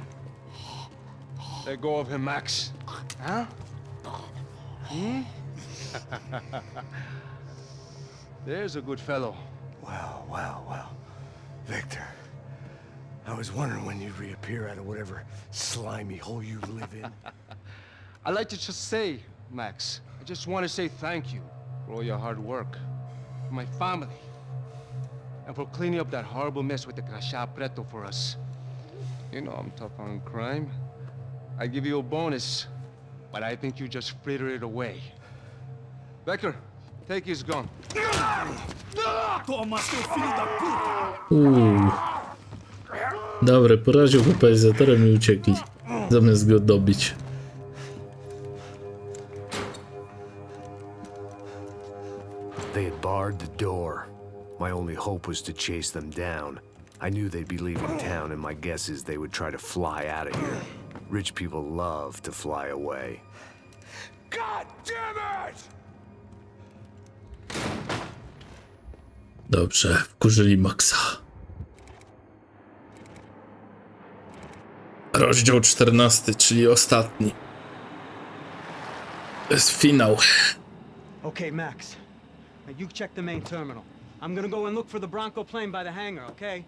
Let go of him, Max. Huh? There's a good fellow. Well. Victor, I was wondering when you'd reappear out of whatever slimy hole you live in. I'd like to just say, Max, I just want to say thank you for all your hard work, for my family, and for cleaning up that horrible mess with the crachá preto for us. You know I'm tough on crime. I give you a bonus, but I think you just fritter it away. Becker, take his gun. Dobra, poraził popalizatorem i uciekli. Zamiast go dobić. They had barred the door. My only hope was to chase them down. I knew they'd be leaving town, and my guess is they would try to fly out of here. Rich people love to fly away. God damn it! Dobrze, wkurzyli Maxa. Rozdział 14, czyli ostatni. To jest finał. Okay, Max. Now you check the main terminal. I'm gonna go and look for the Branco plane by the hangar, okay?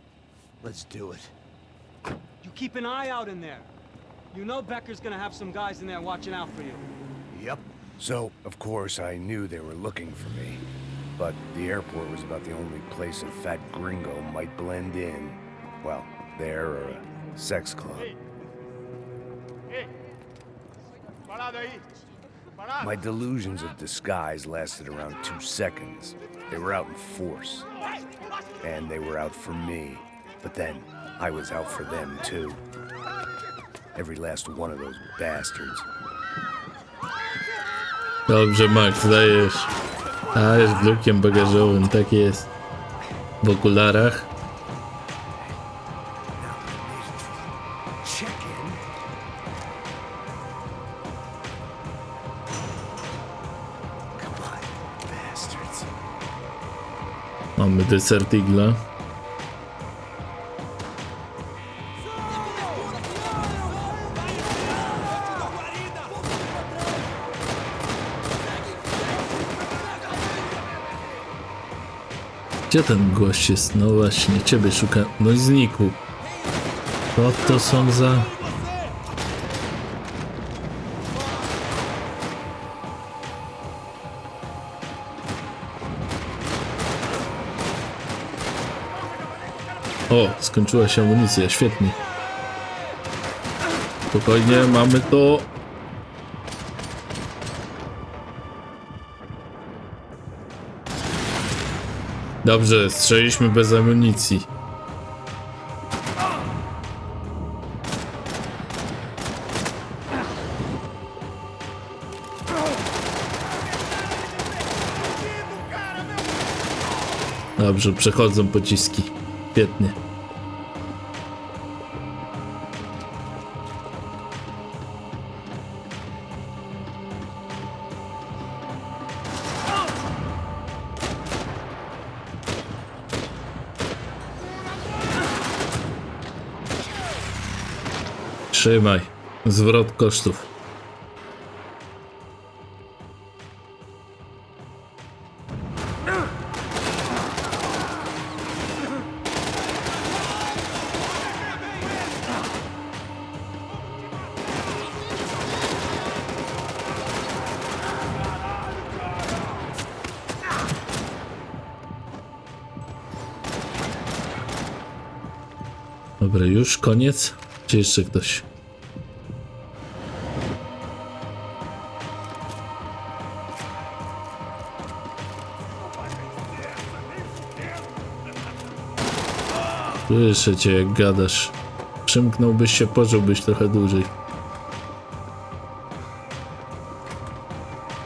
Let's do it. You keep an eye out in there. You know Becker's gonna have some guys in there watching out for you. Yep. So, of course, I knew they were looking for me. but the airport was about the only place a fat gringo might blend in. Well, there or a sex club. My delusions of disguise lasted around 2 seconds. They were out in force. And they were out for me. But then, I was out for them too. Every last one of those bastards. Dobrze, Max, dajesz. A, jest w lukiem bagażowym, tak jest. W okularach. Mamy desert igla. Gdzie ten gość jest? No właśnie, ciebie szuka. No i znikł. Co to są za... O, skończyła się amunicja, świetnie. Spokojnie, mamy to. Dobrze, strzeliśmy bez amunicji. Dobrze, przechodzą pociski. Świetnie. Trzymaj. Zwrot kosztów. Dobra, już koniec? Czy jeszcze ktoś? Słyszę cię, jak gadasz. Przymknąłbyś się, pożyłbyś trochę dłużej.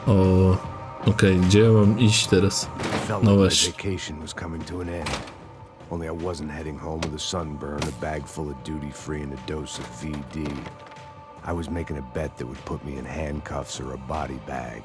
O, okej, gdzie ja mam iść teraz? No właśnie. Only I wasn't heading home with a sunburn, a bag full of duty-free, and a dose of VD. I was making a bet that would put me in handcuffs or a body bag.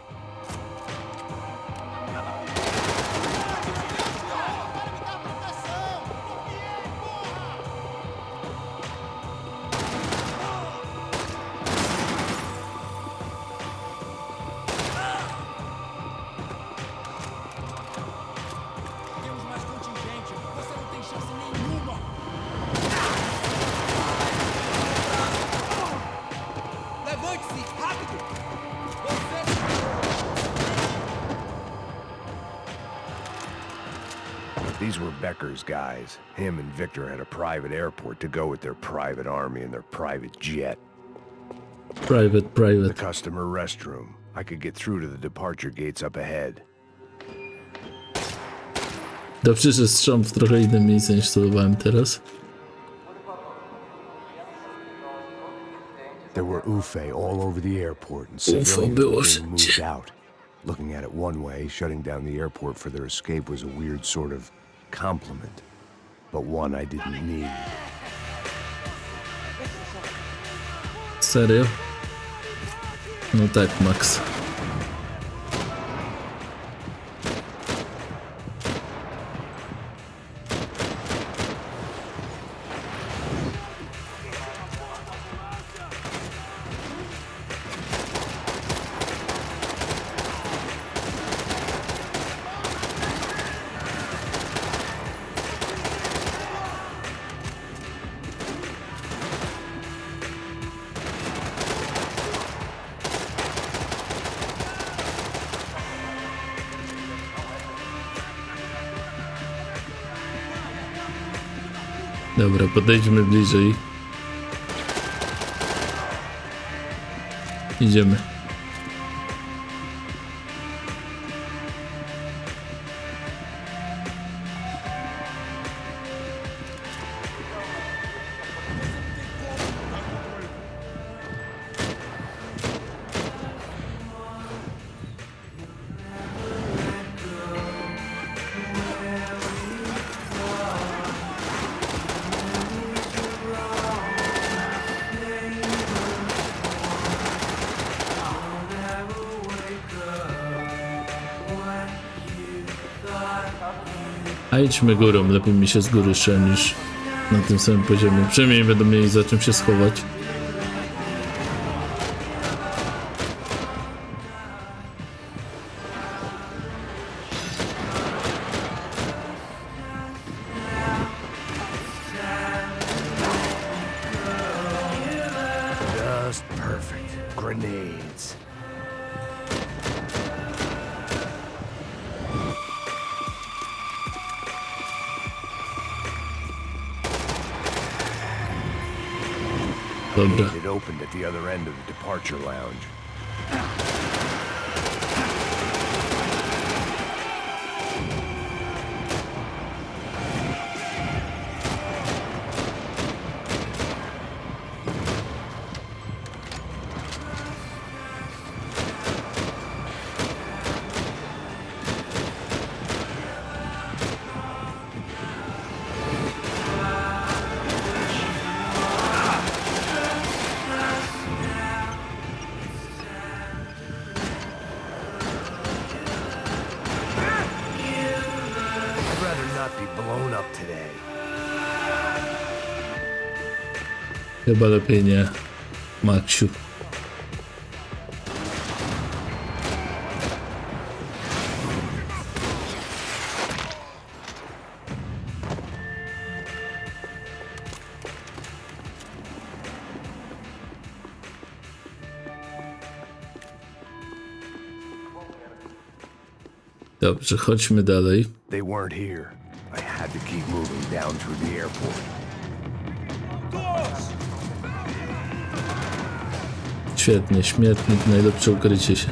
These were Becker's guys. Him and Victor had a private airport to go with their private army and their private jet. Private. The customer restroom. I could get through to the departure gates up ahead. Dobrze, że strzelam w trochę innym miejscu niż celowałem teraz. There were UFE all over the airport and civilians were being moved out. Looking at it one way, shutting down the airport for their escape was a weird sort of compliment, but one I didn't need. Serio? No tak, Max. Dobra, podejdźmy bliżej. Idziemy. A idźmy górą, lepiej mi się z góry szło niż na tym samym poziomie. Przynajmniej będą mieli za czym się schować. Just perfect. Grenades. Dobra. It opened at the other end of the departure lounge. Chyba lepiej nie, Maksiu. Dobrze, chodźmy dalej. They weren't here. I had to keep moving down through the airport. Świetnie, śmietnik, najlepsze ukrycie się.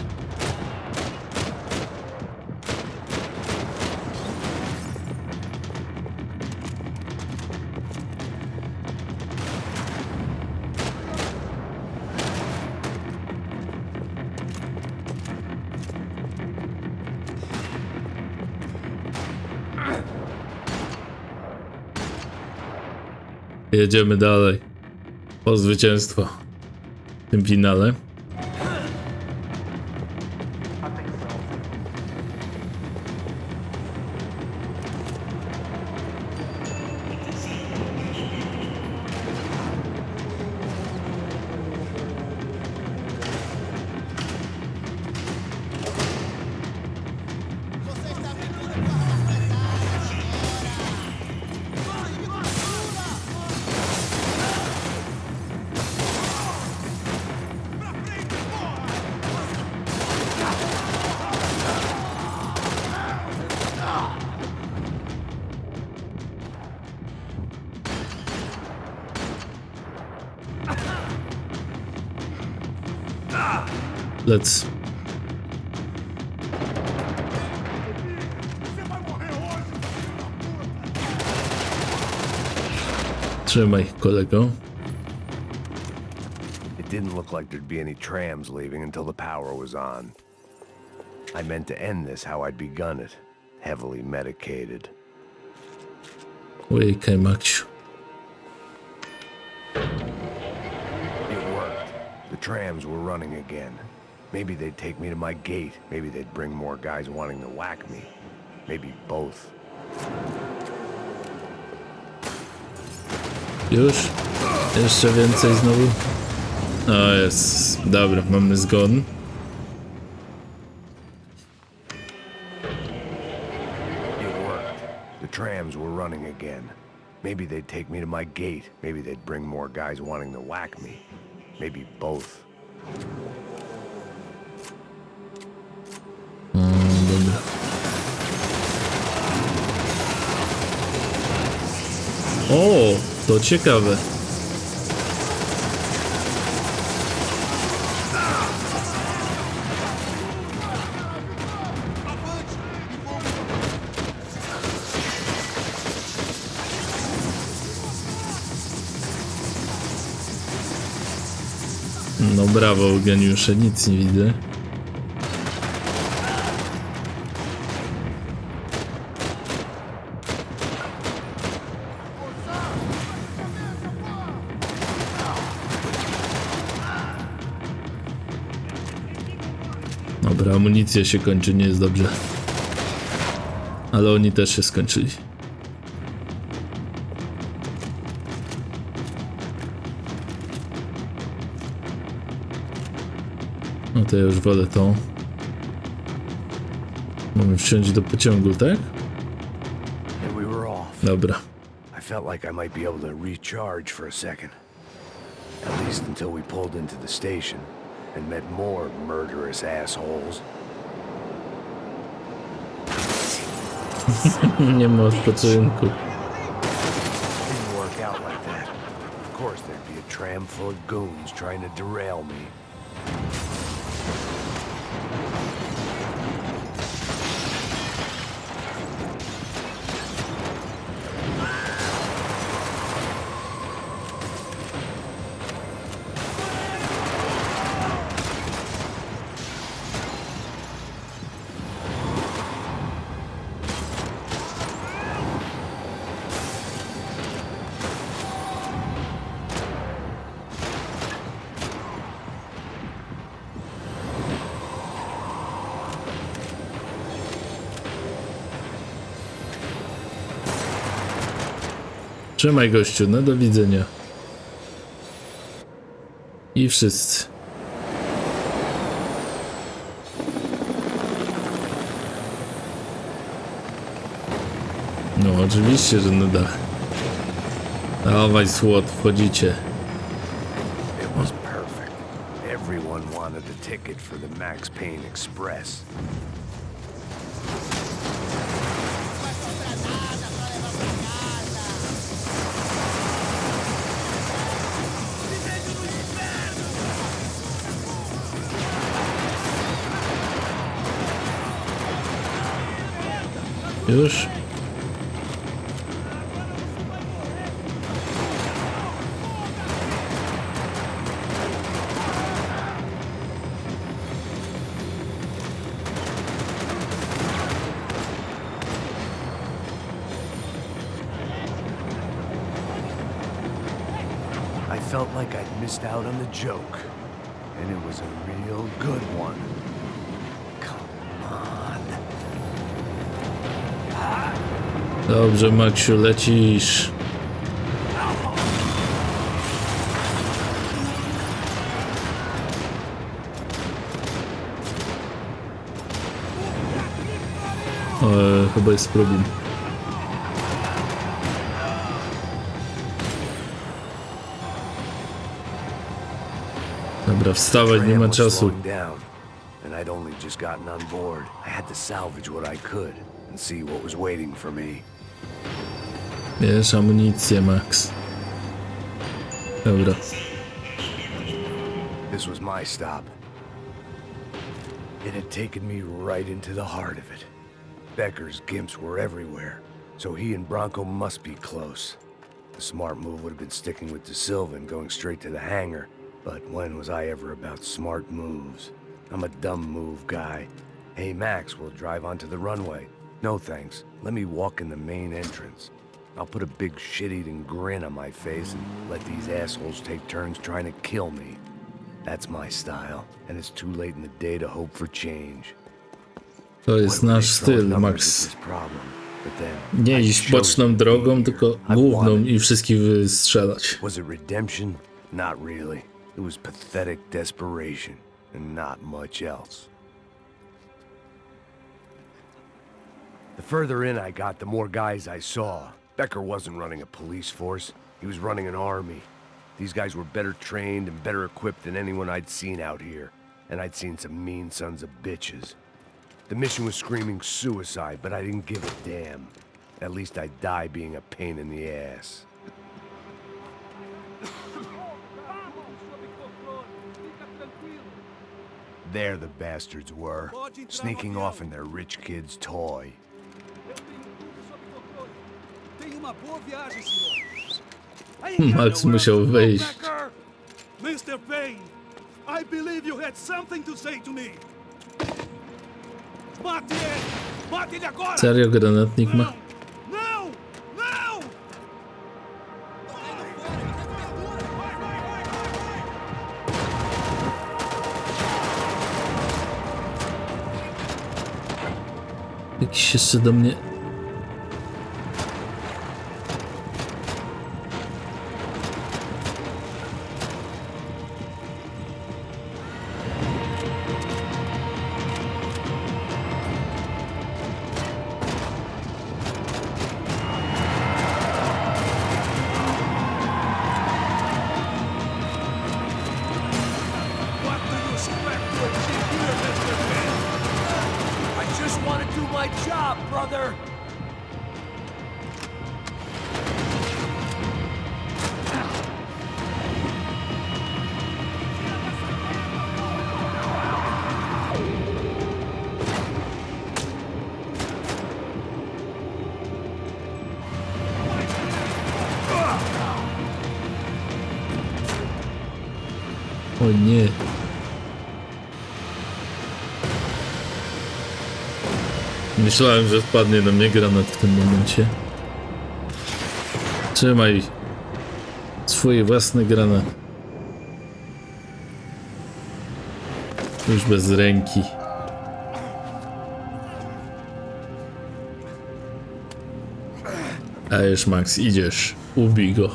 Jedziemy dalej. Po zwycięstwo w tym finale. Let's. Trzymaj, kolego. It didn't look like there'd be any trams leaving until the power was on. I meant to end this how I'd begun it, heavily medicated. Łykaj, Maksiu. It worked. The trams were running again. Maybe they'd take me to my gate. Maybe they'd bring more guys wanting to whack me. Maybe both. Już? Jeszcze więcej znowu? O, jest. Dobra, mamy zgon. It worked. The trams were running again. Maybe they'd take me to my gate. Maybe they'd bring more guys wanting to whack me. Maybe both. Dobra. O, to ciekawe. No brawo, geniusze, nic nie widzę. Dobra, amunicja się kończy, nie jest dobrze. Ale oni też się skończyli. No to ja już wolę to. Mamy wsiąść do pociągu, tak? And we were off. Dobra. I felt like I might be able to recharge for a second. At least until we pulled into the station and met more murderous assholes. Nie ma odpoczynku. Didn't work out like that. Of course there'd be a tram full of goons trying to derail me. Trzymaj gościu, no do widzenia. I wszyscy. No oczywiście, że na dach. Dawaj słod, wchodzicie. It was perfect. Everyone wanted a ticket for the Max Payne Express. Już? I felt like I'd missed out on the joke, and it was a real good one. Come on. Dobrze, Maksiu, lecisz. Chyba jest problem. Dobra, wstawaj, nie ma czasu. And I'd only just gotten on board. I had to salvage what I could and see what was waiting for me. Bierz amunicję, Max. Dobra. This was my stop. It had taken me right into the heart of it. Becker's gimps were everywhere, so he and Branco must be close. The smart move would have been sticking with De Silva and going straight to the hangar, but when was I ever about smart moves? I'm a dumb move guy. Hey Max, we'll drive onto the runway. No thanks, let me walk in the main entrance. I'll put a big shit-eating grin on my face and let these assholes take turns trying to kill me. That's my style, and it's too late in the day to hope for change. To jest nasz styl, Max. Nie iść boczną drogą, tylko główną i wszystkich wystrzelać. Was it redemption? Not really. It was pathetic desperation, and not much else. The further in I got, the more guys I saw. Becker wasn't running a police force. He was running an army. These guys were better trained and better equipped than anyone I'd seen out here. And I'd seen some mean sons of bitches. The mission was screaming suicide, but I didn't give a damn. At least I'd die being a pain in the ass. There the bastards were, sneaking off in their rich kid's toy. Max musiał wyjść. Mr. Payne, I believe you had something to say to me. Serio granatnik ma? No! No! Jakiś jeszcze do mnie... O nie. Myślałem, że wpadnie na mnie granat w tym momencie. Trzymaj swój własny granat. Już bez ręki. A już Max, idziesz. Ubij go.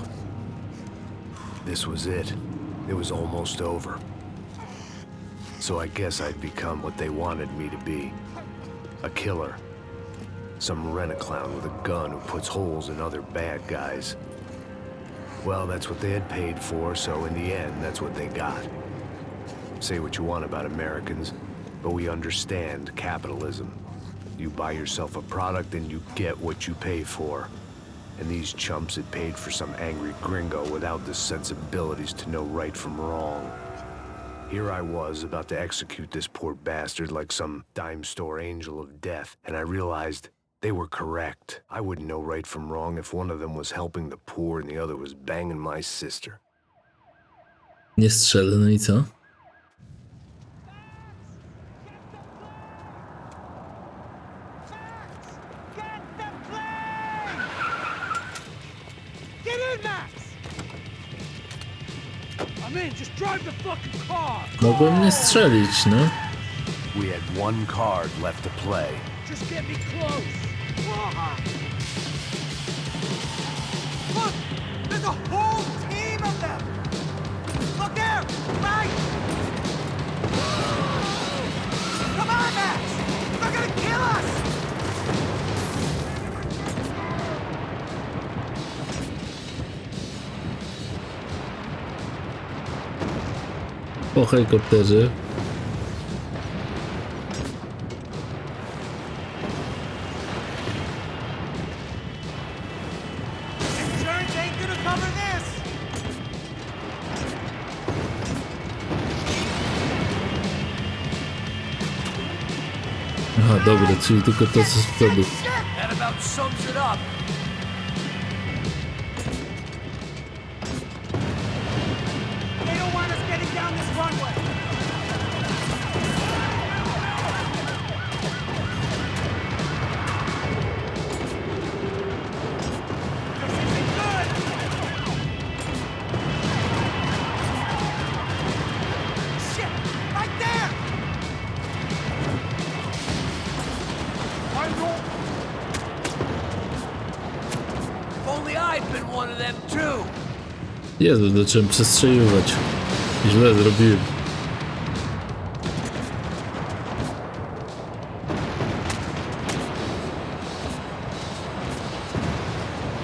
This was it. It was almost over. So I guess I'd become what they wanted me to be. A killer. Some rent-a-clown with a gun who puts holes in other bad guys. Well, that's what they had paid for, so in the end, that's what they got. Say what you want about Americans, but we understand capitalism. You buy yourself a product and you get what you pay for. And these chumps had paid for some angry gringo without the sensibilities to know right from wrong. Here I was, about to execute this poor bastard like some dime store angel of death, and I realized they were correct. I wouldn't know right from wrong if one of them was helping the poor and the other was banging my sister. Nie strzelę, no i co? Mogłem nie strzelić, no. We had one card left to play. Just get me close. Look! There's a whole team of them! Look there! Right! Come on, Max! They're gonna kill us! Po helikopterze. Aha, dobra, czyli tylko to co z przodu. Jezu, zacząłem przestrzeliwać. Źle zrobiłem.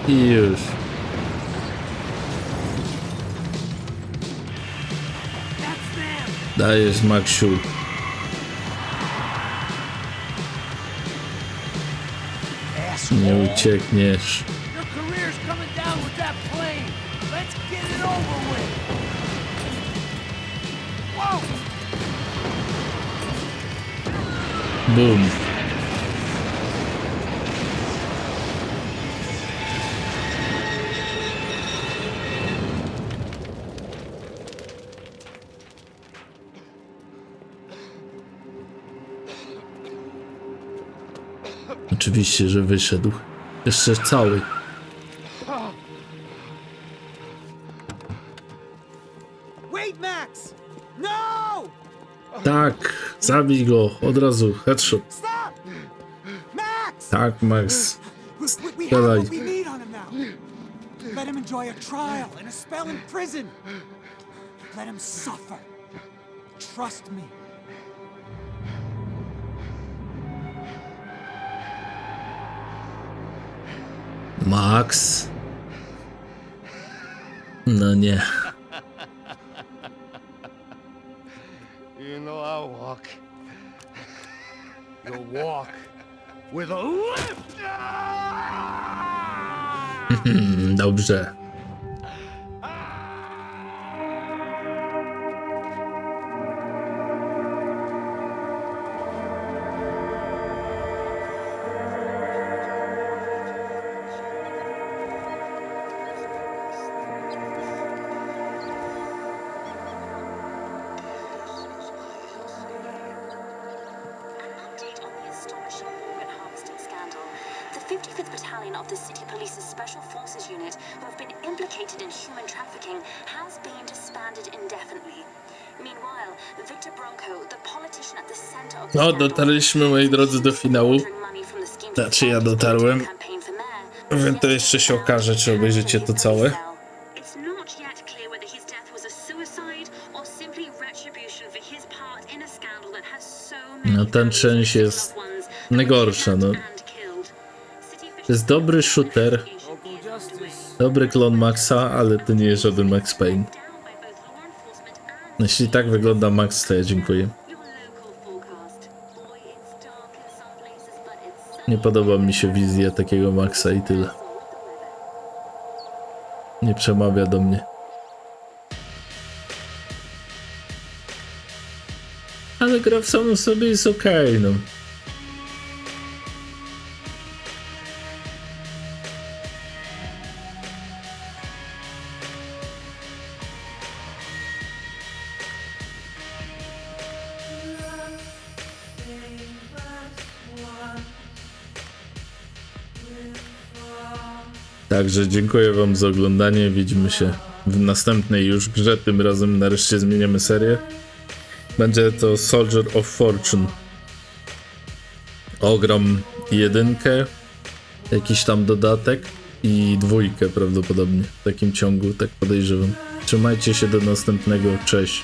I już. Dajesz, Maksiu. Nie uciekniesz. Boom. Oczywiście, że wyszedł. Jeszcze cały. Wait, Max! No! Tak, zabij go od razu, headshot. Stop! Max! Tak, Max. We have Strzelaj. what we need on him now. Let him enjoy a trial and a spell in prison. Let him suffer. Trust me. Max. No nie. You know I'll walk. You'll walk with a lift. Dobrze. The 55th Battalion of the City Police's Special Forces Unit, who have been implicated in human trafficking, has been disbanded indefinitely. Meanwhile, Victor Branco, the politician at the center of the No, scandal, dotarliśmy, moi drodzy, do finału. Znaczy ja dotarłem. To jeszcze się okaże, czy obejrzycie to całe. No, ten część jest najgorsza, no. To jest dobry shooter, dobry klon Maxa, ale to nie jest żaden Max Payne. Jeśli tak wygląda Max, to ja dziękuję. Nie podoba mi się wizja takiego Maxa i tyle. Nie przemawia do mnie. Ale gra w samym sobie jest okej, no. Także dziękuję wam za oglądanie, widzimy się w następnej już grze, tym razem nareszcie zmieniamy serię. Będzie to Soldier of Fortune. Ogram 1, jakiś tam dodatek i 2 prawdopodobnie w takim ciągu, tak podejrzewam. Trzymajcie się, do następnego, cześć.